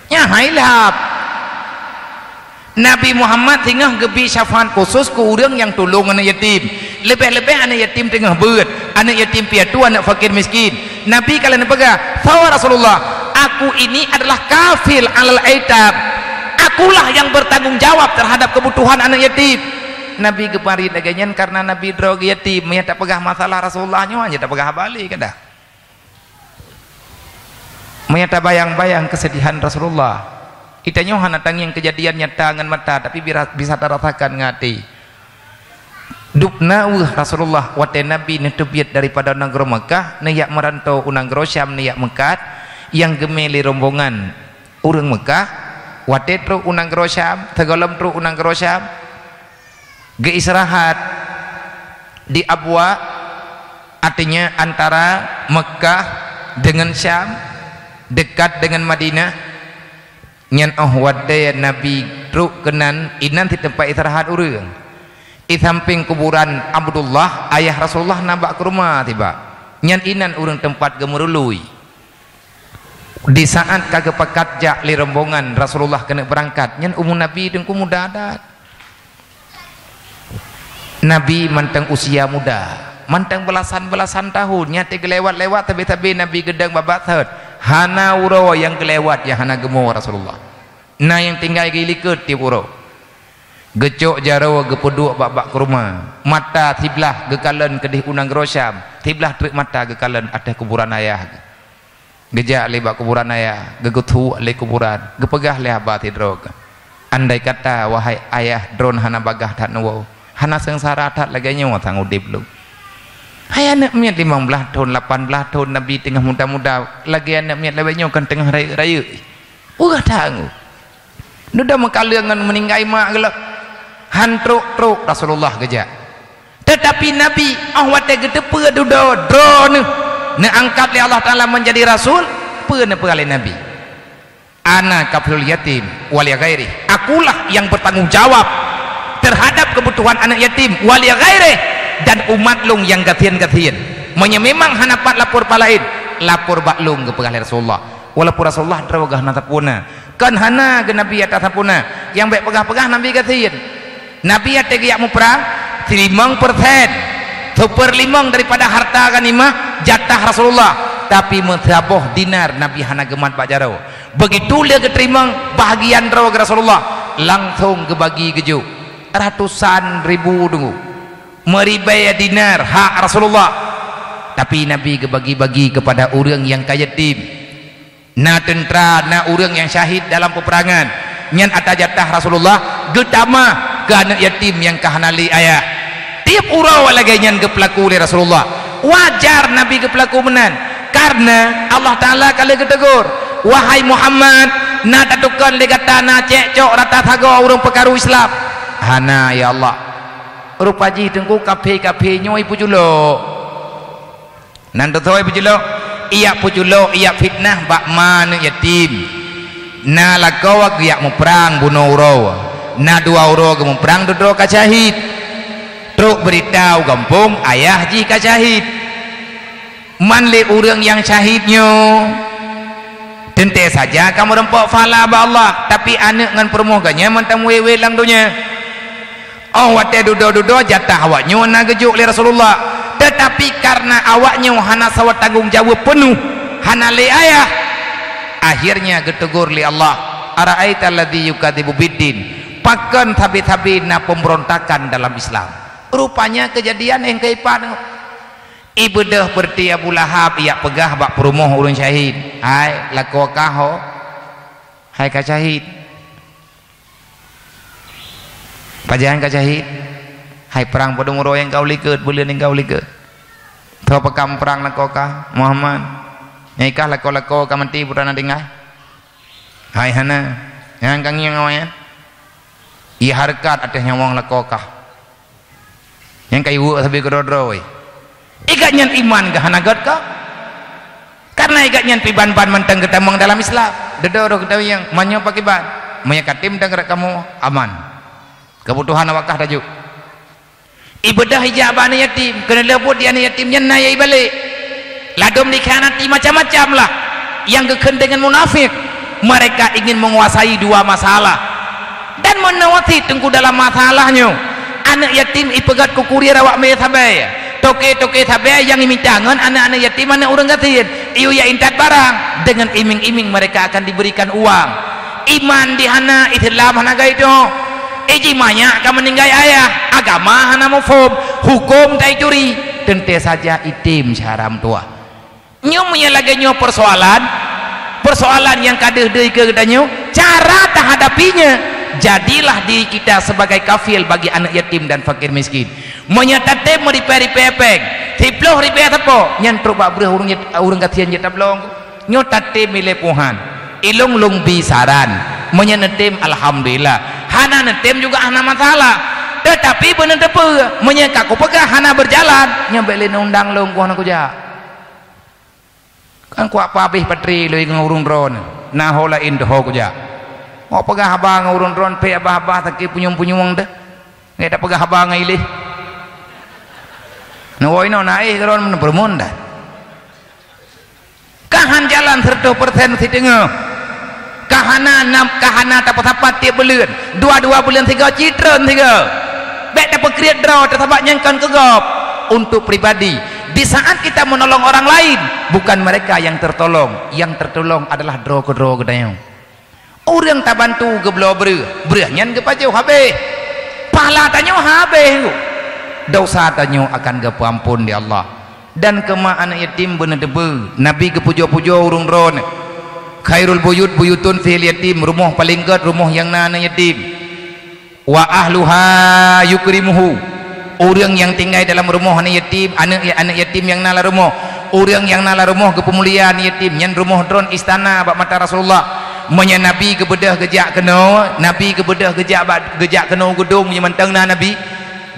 nya hailap Nabi Muhammad tinggal gebi syafaat khusus ke orang yang tolong anak yatim lebih-lebih anak yatim tengah beut anak yatim piatu anak fakir miskin Nabi kalian pegang tahu Rasulullah aku ini adalah kafil alal aitab akulah yang bertanggung jawab terhadap kebutuhan anak yatim Nabi kepari daganyan karena Nabi drog yatim ya tak pegah masalah Rasulullahnya aja tak pegah balik kada tak bayang-bayang kesedihan Rasulullah itanya hana tanging kejadian nyata ngan mata tapi bisa terasakan ngati dupna Rasulullah wate Nabi netebiat daripada negara Mekah neyak merantau unanggro Syam neyak Mekah yang gemeli rombongan urang Mekah wate tru unanggro Syam tegolom tru unanggro Syam ge istirahat di Abwa artinya antara Mekah dengan Syam dekat dengan Madinah nyan wadaya Nabi truk kenan inan di tempat istirahat urang di samping kuburan Abdullah ayah Rasulullah nabak ke rumah tiba nyan inan urang tempat gemerului di saat kagak pekat jak li rombongan Rasulullah kena berangkat nyan umum Nabi dengku muda adat Nabi mantang usia muda mantang belasan tahun nyate gelewat-lewat tabi-tabi Nabi gedang babat hana uro yang kelewat ya hana gemo Rasulullah nah yang tinggal giliket tiap uro gecok jaro gepeduk bak-bak ke rumah mata tiblah gekalan kedih unang Rosyam tiblah trik mata gekalan ada kuburan ayah gejak lebak kuburan ayah gegutu le kuburan gepegah le abah tidrog andai kata wahai ayah drone hana bagah tak nuwo hana sengsara tak laganya watang udip lu hai anak miat 15 tahun 18 tahun Nabi tengah muda-muda lagi anak miat lebihnya kan tengah raya urah tangu duda makalengan meninggai mak gelap hantruk-truk Rasulullah gejak tetapi Nabi wate gedepe duda drone ne angkat li Allah Ta'ala menjadi Rasul pernah perali Nabi ana kafilul yatim wali ghairi akulah yang bertanggung jawab terhadap kebutuhan anak yatim wali ghairi dan umat lung yang gatian-gatian memang hanapat lapor palain lapor baklung ke pegah Rasulullah walaupun Rasulullah terawagah natapuna kan hana ke Nabi atas tapuna yang baik pegah-pegah Nabi gatian Nabi atas giyak mu perang 5% 1/5 daripada harta ganimah jatah Rasulullah tapi mentaboh dinar Nabi hana gemat Pak Jarau begitu dia keterima bahagian rawag Rasulullah langsung kebagi keju ratusan ribu tunggu meribaya dinar hak Rasulullah tapi Nabi kebagi-bagi kepada orang yang kaya yatim na tentera na orang yang syahid dalam peperangan nyan atas jatah Rasulullah getama ke anak yatim yang kahanali ayah tiap urau lagi nyan ke pelaku oleh Rasulullah wajar Nabi ke pelaku menan karena Allah Ta'ala kali ketegur wahai Muhammad na tatukan legata na cek-cok rata thago orang pekaru Islam hana ya Allah rupaji tengku kafe nyoi pujulo nanti tahu pujulo iya pujulo iya fitnah bak mana yatim na lakawak iya mau perang bunuh uro na 2 uro mau perang dodo kacahid truk beritahu gampung ayah ji kacahid manli orang yang syahidnya tente saja kamu rempok fala ba Allah tapi anak ngan permohkannya mentang wewe lang dunya wate dudo jatah awaknya na gejuk li Rasulullah tetapi karena awaknya hana sawat tanggung jawab penuh hana li ayah akhirnya getegur li Allah ara'aita alladzi yukadzibu biddin pakan tabi-tabi na pemberontakan dalam Islam rupanya kejadian yang kaipan ibadah berti Abu Lahab ia pegah bak perumoh urun syahid hai lakuakaho hai ka syahid pajangan ka syahid hai perang pada muro yang kau liket bulan yang kau liket tau pakam perang lakoka Muhammad nyai kah lako kamati purana dengai hai hana yang kang yang awalnya ia harkat atas nyawang lakoka yang kayu tapi kedodro igatnya iman ke hanagat kah karena igatnya piban-ban menteng ketamang dalam Islam dedoro kita yang manyo pakai ban menyakatim dan gerak kamu aman kebutuhan awakah tajuk ibadah hijab anak yatim kena lebut dia anak yatimnya naya balik ladom dikhianati macam-macam lah yang keken dengan munafik mereka ingin menguasai dua masalah dan menawati tengku dalam masalahnya anak yatim ipegat kukurir awak me sabai toke sabai yang imitangan anak-anak yatim anak orang gatin iyo ya intat barang dengan iming-iming mereka akan diberikan uang iman di hana Islam hana itu ijimanya akan meninggal ayah agama hana mufum hukum tai curi tentu saja itim haram tua nyomnya lagi nyo persoalan yang kadeh deui ke katanya cara tak hadapinya jadilah diri kita sebagai kafil bagi anak yatim dan fakir miskin menyatate mau diperi pepeng tiploh ribe tapo nyan truk bak breh urang katian je tablong nyotate milih Tuhan ilung lung bisaran menyenetim alhamdulillah hana netim juga hana masalah tetapi bener tepe menyeka ku pegah hana berjalan nyambelin undang lung ku hana kuja kan ku apa habis patri leuy ngurung ron nah hola indoh kuja mau pegah abang ngurung ron pe abah taki punyung-punyung deh ngai da pegah abang ngai leh no woino naik ron men bermonda kahan jalan 100% si dengar kahana tapat-tapat tiap bulan 2 bulan 3 citron 3 baik dapat create draw tersabat nyangkan kegop untuk pribadi di saat kita menolong orang lain bukan mereka yang tertolong adalah draw ke dayang orang tak bantu ke belah berahnya ke pajau habis pahala tanya habis dosa tanya akan ke ampun di Allah dan kema anak yatim bener debe Nabi ke pujo-pujo urung ron khairul buyutun fil yatim rumah paling gede rumah yang anak yatim wa ahluha yukrimuhu orang yang tinggal dalam rumah anak yatim yang nala rumah orang yang nala rumah ke pemuliaan yatim yang rumah dron istana bak mata Rasulullah menya Nabi ke bedah gejak kena Nabi ke bedah gejak kena gedung yang mentang Nabi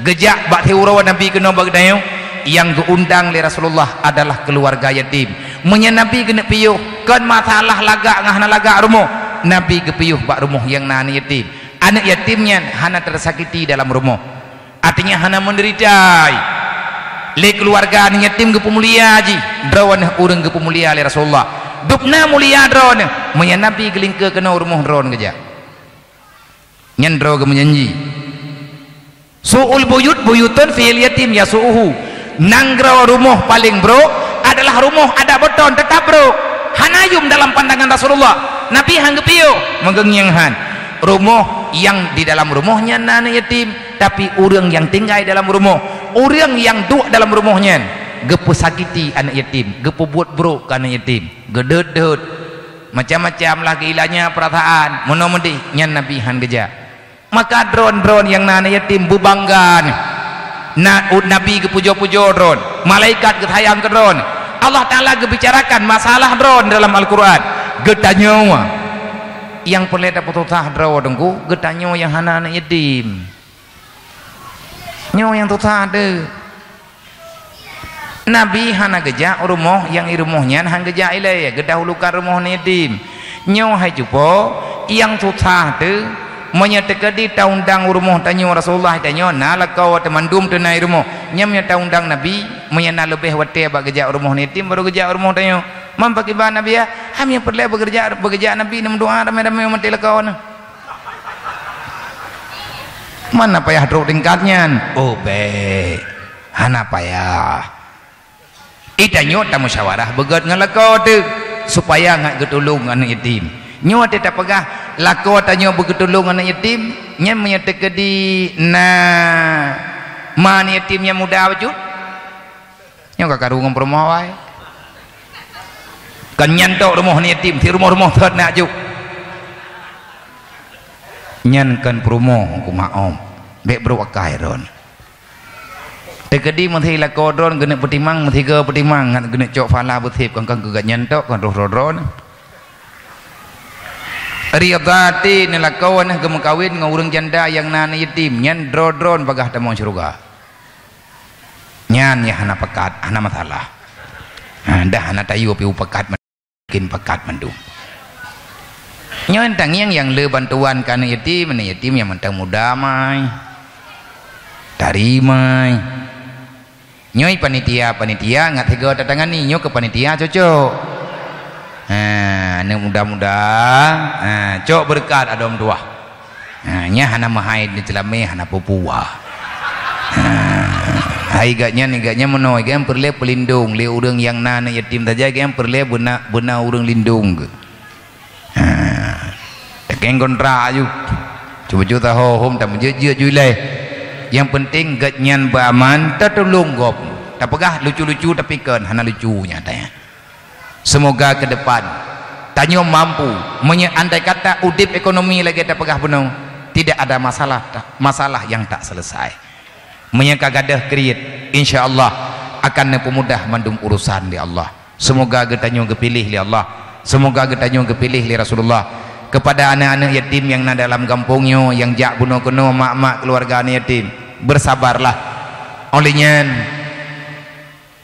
gejak bak teurawan Nabi kena bagdayo yang diundang oleh Rasulullah adalah keluarga yatim menya Nabi kena piyuh kan masalah lagak ngahna lagak rumah Nabi kepiyuh bak rumah yang nana yatim anak yatimnya hana tersakiti dalam rumah artinya hana menderita le keluarga anak yatim ke pemulia haji drawan urang ke pemulia oleh Rasulullah dupna mulia drawan menya Nabi gelingke kena rumah drawan keja nyandro ke menyanyi su'ul buyutun fil yatim yasu'uhu nanggro rumah paling bro adalah rumah ada beton tetap bro hanayum dalam pandangan Rasulullah Nabi hanggepiyo mengengyanghan rumah yang di dalam rumahnya nana yatim tapi orang yang tinggal dalam rumah orang yang duduk dalam rumahnya gepu sakiti anak yatim gepu buat bro ke anak yatim gedut macam-macam lah keilanya perasaan menomedi nyan Nabi hanggeja maka drone yang nana yatim bubanggan Nabi ke pujo-pujo drone malaikat ke hayang ke drone Allah Ta'ala kebicarakan masalah drone dalam Al-Quran getanyo yang boleh dapat tutah drone dengku getanyo yang hana anak yatim nyo yang tutah ada Nabi hana gejak rumah yang rumahnya hang gejak ilai gedahulukan rumah yatim nyo hai jupo yang tutah ada menyatakan di taundang rumah tanya Rasulullah tanya nala kau temandum tenai rumah nyamnya taundang Nabi menyana lebih wate bak gejak rumah yatim baru gejak rumah tanya mampak iba Nabi ya ham yang perlu bekerja Nabi nem doa ramai-ramai mati lekau mana payah truk tingkatnya oh be hana payah itanyo ta musyawarah begat ngalakau tu supaya ngak getulung anak yatim nyo tak pegah lako tanya bergetulung anak yatim nya menyatakan di man yatimnya muda wujud nyo kakarungan perumah wae kan nyantok rumah yatim di rumah-rumah thot nak juk nyan kan perumah ku maom bek bro akai ron Tekedi menteri la kodron gena petimang menteri ke petimang ngan gena cok fala betip kan gegat nyentok kan roh-roh riyadati ni la kawan gem kawin ngau urang janda yang nana yatim nyen dron bagah temu syurga nyan ya hana pekat hana masalah dah hana tayu piu pekat mungkin pekat mandum nyon tangiang yang le bantuan kana yatim yang mentang muda mai dari mai nyoi panitia ngat hego tatangan ni nyo ke panitia cocok muda-muda cok berkat adom dua nya hana mahai di celame hana popua hai gaknya menoi gam perle pelindung le urang yang nana yatim saja gam perle bena urang lindung tekeng kontra ayu coba juta hom tak menjejak julai yang penting gatnyan beraman tertolong gop tak pegah lucu-lucu tapi kan hana lucunya tanya semoga ke depan tanyo mampu andai kata udip ekonomi lagi tak pegah benar tidak ada masalah yang tak selesai menyangka gadah kriit insyaallah akan pemudah mandum urusan di Allah semoga getanyo kepilih li Allah semoga getanyo kepilih li Rasulullah kepada anak-anak yatim yang ada dalam kampungnya yang jak bunuh-kuno mak-mak keluarga anak yatim bersabarlah olehnya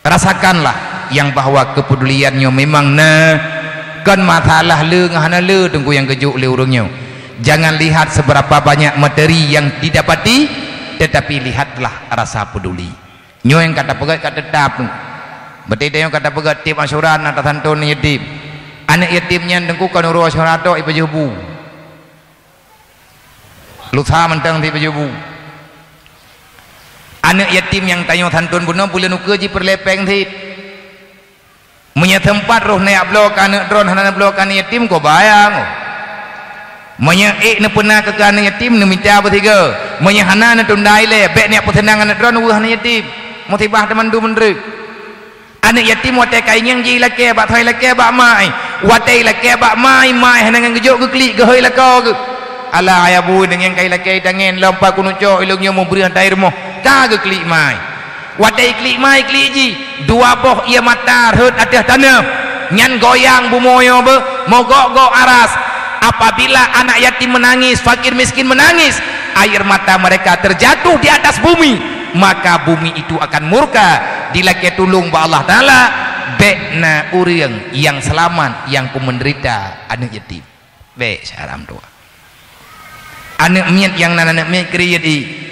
rasakanlah yang bahwa kepeduliannya memang kan masalah le ngahana le tunggu yang kejuk le urangnya jangan lihat seberapa banyak materi yang didapati tetapi lihatlah rasa peduli nyo yang kata pegat kata tetap berarti yang kata pegat tip asyuran atas santun yatim anak yatimnya tengku kan urus asyuran to ibu jebu lutha mentang ibu jebu anak yatim yang tayo santun bunuh bulan ukeji perlepeng tit punya tempat roh naik blok anak dron hana blok anak yatim kau bayang punya ne pernah ke anak yatim ne minta bertiga punya hana ne tundai le bek ne pesenang anak dron wah anak yatim mutibah teman du mendrek anak yatim watai kain ji lake bak thai lake bak mai watai lake bak mai hana ngan gejuk ke klik ke hoi lako ke ala ayabu dengan kain lake tangen lompat kuno cok ilungnya mau beri hantai rumah ka ke klik mai wadai klik mai klik ji dua boh ia mata hut atas tanah nyan goyang bumoyo be mogok aras apabila anak yatim menangis fakir miskin menangis air mata mereka terjatuh di atas bumi maka bumi itu akan murka dilake tulung ba Allah Ta'ala bekna urang yang selamat yang pemenderita anak yatim be syaram doa anak miat yang anak miat kriyadi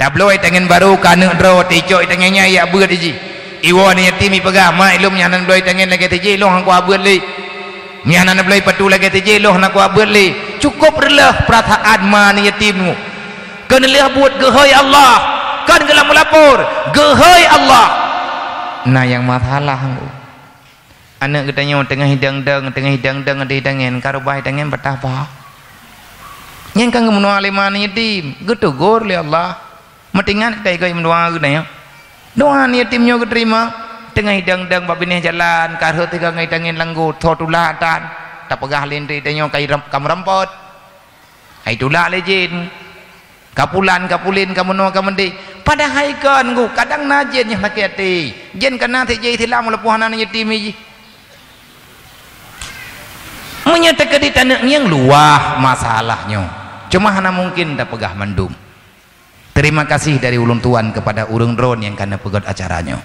tabloi tangan baru kana dro ticok tangannya ya beut ji iwa ni yatim pegah mai lum nyanan bloi tangan lagi tiji loh aku abeut li nyanan bloi patu lagi tiji loh aku abeut li cukup relah perasaan ma ni yatimmu kena leh buat gehoi Allah kan gelam melapor gehoi Allah nah yang masalah anak katanya tengah hidang-dang ada hidangan karo bai tangan betapa nyen kang menua liman yatim getegur li Allah metingan kai mendoa guna ya doa ni yatimnya keterima tengah hidang-dang babineh jalan karho tiga ngai tangin langgut thotulatan tak pegah lentri tanyo kai kamrampot ai tulak lejin kapulin kamuno kamandi pada haikan ku kadang najin nya laketi jen kana tejai tilam lepuhanan yatim ji menyatakan di tanah yang luah masalahnya cuma hana mungkin tak pegah mandum. Terima kasih dari ulun tuan kepada urang dron yang kana pegat acaranya.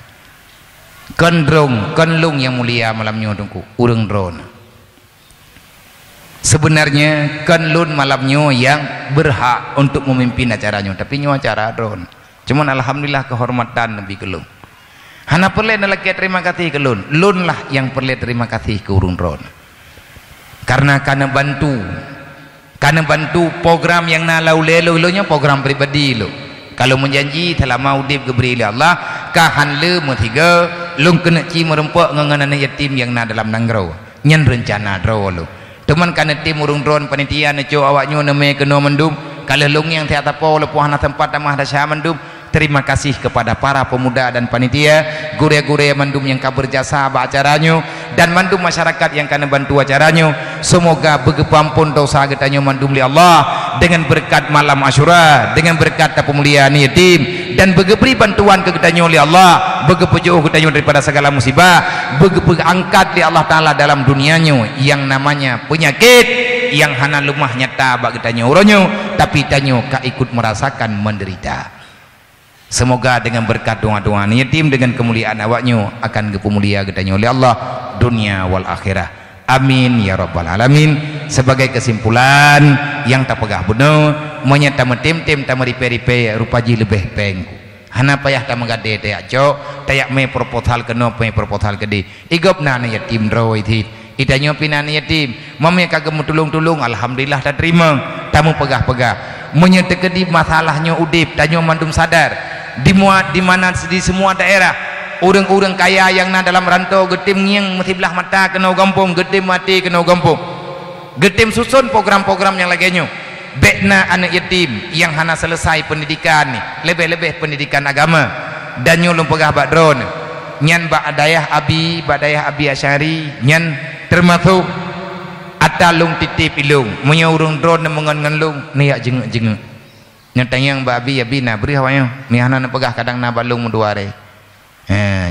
Kenlung yang mulia malamnya tungku urang dron. Sebenarnya kenlun malamnya yang berhak untuk memimpin acaranya, tapi nyo acara dron. Cuman alhamdulillah kehormatan lebih kelung. Hana perle nalaki terima kasih ke lun lah yang perle terima kasih ke urang dron. Karena kana bantu program yang nalau lelo-lelonya program pribadi lo. Kalau menjanji telah mau dib geberi Allah kahan le metiga lung kena ci merempak nganganan yatim yang na dalam nanggro nyen rencana draw lo. Teman kana tim urung drone panitia neco awaknyo neme kena mendum kalau lung yang tiata po lepuhana tempat tamah dasya mendum. Terima kasih kepada para pemuda dan panitia gure-gure mendum yang berjasa ba acaranya dan mandum masyarakat yang kena bantu acaranya. Semoga begepampun dosa getanyo mandum li Allah dengan berkat malam Asyura, dengan berkat pemuliaan yatim, dan begeberi bantuan ke getanyo li Allah, begepujuh getanyo daripada segala musibah, angkat li Allah Ta'ala dalam dunianya yang namanya penyakit yang hana lemah nyata bagi getanyo uronyo, tapi tanyo ka ikut merasakan menderita. Semoga dengan berkat doa-doa yatim dengan kemuliaan awaknya akan kemulia getanyo oleh Allah dunia wal akhirah. Amin ya rabbal alamin. Sebagai kesimpulan yang tak pegah benar menyata metim-tim tak meripe-ripe rupaji lebih pengku. Hana payah tak menggade tayak cok tayak me proposal kena me proposal gede. Igop na yatim roy thi. Itanyo pinan yatim. Mamnya kagak tulung-tulung alhamdulillah tak terima. Tamu pegah-pegah. Menyata kedi masalahnya udip tanyo mandum sadar. Di mana di semua daerah orang-orang kaya yang na dalam rantau getim yang mesti belah mata kena gampung, getim mati kena gampung, getim susun program-program yang lainnya bekna anak yatim yang hana selesai pendidikan ni lebih-lebih pendidikan agama dan nyulung pegah bakdron nyan ba'dayah abi asyari nyan termasuk atalung titip ilung menyurung drone mengon-ngon lung niak jenguk-jenguk nyatanya yang babi na beri hawanya ni hana na pegah kadang na balung menduare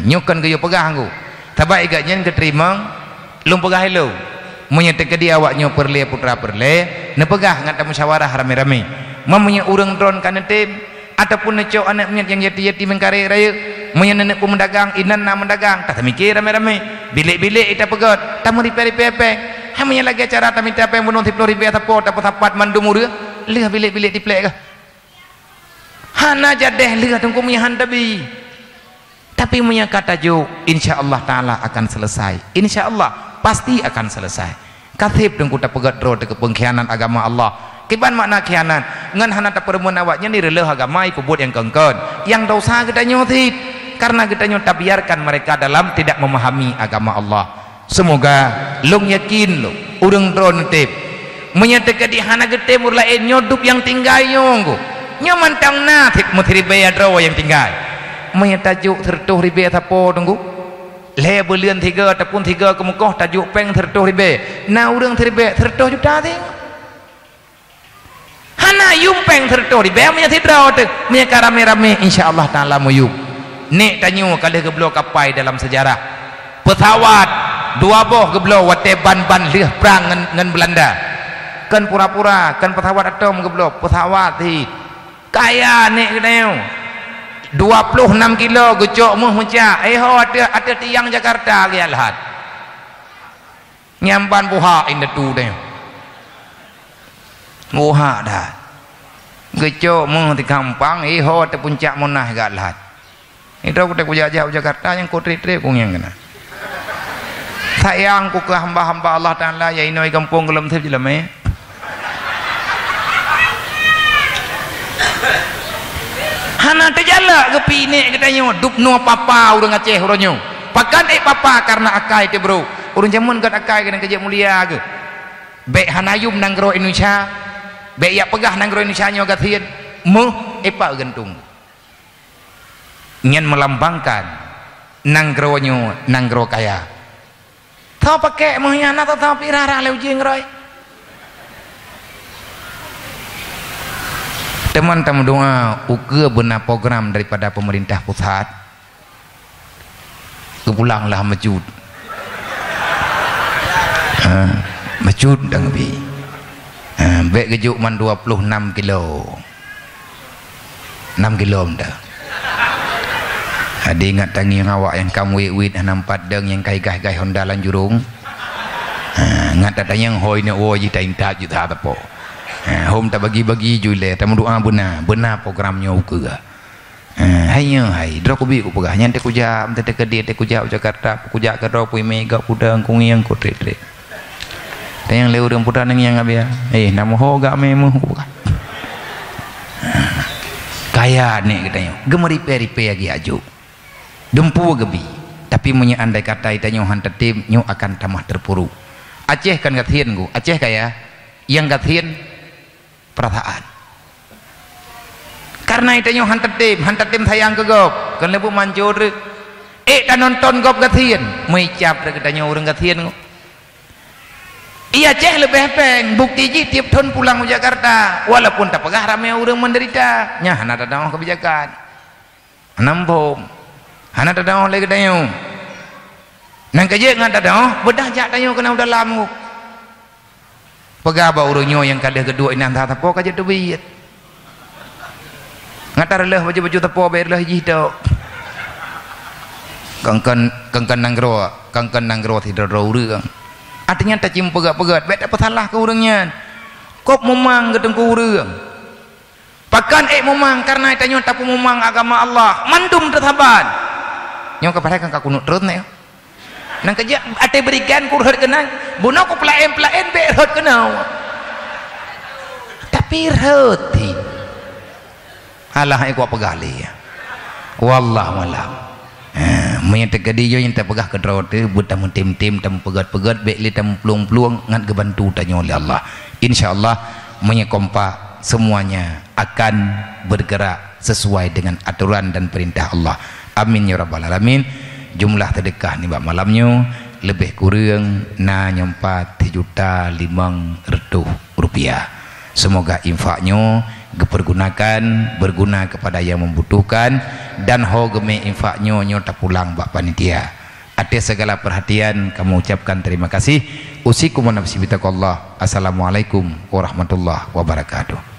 nyukan ke yo pegah aku tabai gaknya keterima lung pegah hello menyata ke dia awaknya perle putra perle na pegah ngata musyawarah rame-rame mamanya urang drone kana tim ataupun necok anak menyat yang yati-yati mengkare raya menyana nenek pemendagang inan na mendagang tak mikir rame-rame bilik-bilik ita pegot tak meripe-ripe hamanya lagi acara tak minta apa yang bunuh 10 ribu atapo dapat mandum urang lihat bilik-bilik di plek kah hana jadeh lihat tunggu mihan tapi punya kata jo insyaallah taala akan selesai, insyaallah pasti akan selesai. Kathib tunggu tak pegat ro ke pengkhianat agama Allah. Kiban makna khianat ngan hana tak permun awaknya ni releh agama ikut yang kengkon yang dosa getanyo thi karena getanyo tak biarkan mereka dalam tidak memahami agama Allah. Semoga lung yakin lo urang ro netip menyatakan di hana getem lain nyodup yang tinggal nyonggo nyaman tang na thik muthribe adro yang tinggal menyatajuk tertuh ribe atapo tunggu le belian 3 ataupun 3 kemukoh tajuk peng tertuh ribe na urang ribe tertuh juta ting hana yum peng tertuh ribe menyati draw tu menyaka rame-rame insyaallah taala muyum nek tanyo kali geblo kapai dalam sejarah pesawat 2 boh geblo wate ban-ban lih perang ngan Belanda kan pura-pura kan pesawat atom geblo pesawat hi kaya nek keneu 26 kilo gecok muh mencak ho ada tiang Jakarta lihat lahat nyampan buha inda tu deh buha dah gecok muh di kampang ho ada puncak munah gak lahat itu aku tak jauh Jakarta yang kutri-tri kung yang kena sayang ku ke hamba-hamba Allah Ta'ala ya inoi kampung gelem thep jeleme hana terjala ke pine katanya dup no papa urang Aceh uronyo pakan papa karena akai te bro urang jamun kat akai kena kerja mulia ke bek hanayum nanggro Indonesia bek ya pegah nanggro Indonesia nyo gatien meh epa gentung nyen melambangkan nanggronyo nanggro kaya tau pakai menghina tau pirara leu jeng roy teman-teman doa uga benar program daripada pemerintah pusat kepulanglah mejud mejud dan lebih baik kejuk man 26 kilo 6 kilo dah ada ingat tangi yang awak yang kamu wit nampak deng yang kai-kai Honda Lanjurung ngat ada yang hoi na wo ji tain ta juta tapo home tak bagi-bagi jule tamu doa benar programnya uga hanya hai dro kubi ku pegah nyan te kuja te ke dia te kuja Jakarta kuja ke dro pui mega pudang kungiang ko tre te yang leu urang pudang yang abia namo ho ga memu ku pegah kaya nek katanya gemeri peripe lagi aju dempu gebi tapi punya andai kata itanyo hantatim nyu akan tamah terpuruk Aceh kan gatien ku Aceh kaya yang gatien perasaan karena itu hantatim sayang kegop kan lebu mancur tak nonton gop Gatien meicap dah katanya orang Gatien iya ceh lebih peng bukti ji tiap tahun pulang ke Jakarta walaupun tak pegah ramai orang menderita nya hana dadang kebijakan nampom hana dadang lagi katanya nang kerja ngan dadang bedah jak tanya kena udah lama pegah ba urangnya yang kadah kedua ini antara tapo kaja duit ngatar leh baju-baju tapo bayar leh ji tok kangkan nanggro tidak rau artinya tak cim pegat-pegat baik dapat salah ke orangnya kop memang gedeng ke orang pakan memang karena itanya tak memang agama Allah mandum tersaban nyo kepada kang kakunut terus nek nang kerja ate berikan kurhat kenang buno ku pelaen be rot kenau tapi roti alah aku pegali wallahu alam menyata kadiyo yang tak pegah kedrot buta tim tam pegat-pegat bekli tam peluang-peluang ngan kebantu tanya oleh Allah insyaallah menyekompak semuanya akan bergerak sesuai dengan aturan dan perintah Allah amin ya rabbal alamin jumlah sedekah ni bab malamnya lebih kurang na nyempat 3.500.000 rupiah semoga infaknya dipergunakan berguna kepada yang membutuhkan dan ho geme infaknya nyo tak pulang bak panitia atas segala perhatian kamu ucapkan terima kasih usikum wa nafsi bitaqallah assalamualaikum warahmatullahi wabarakatuh.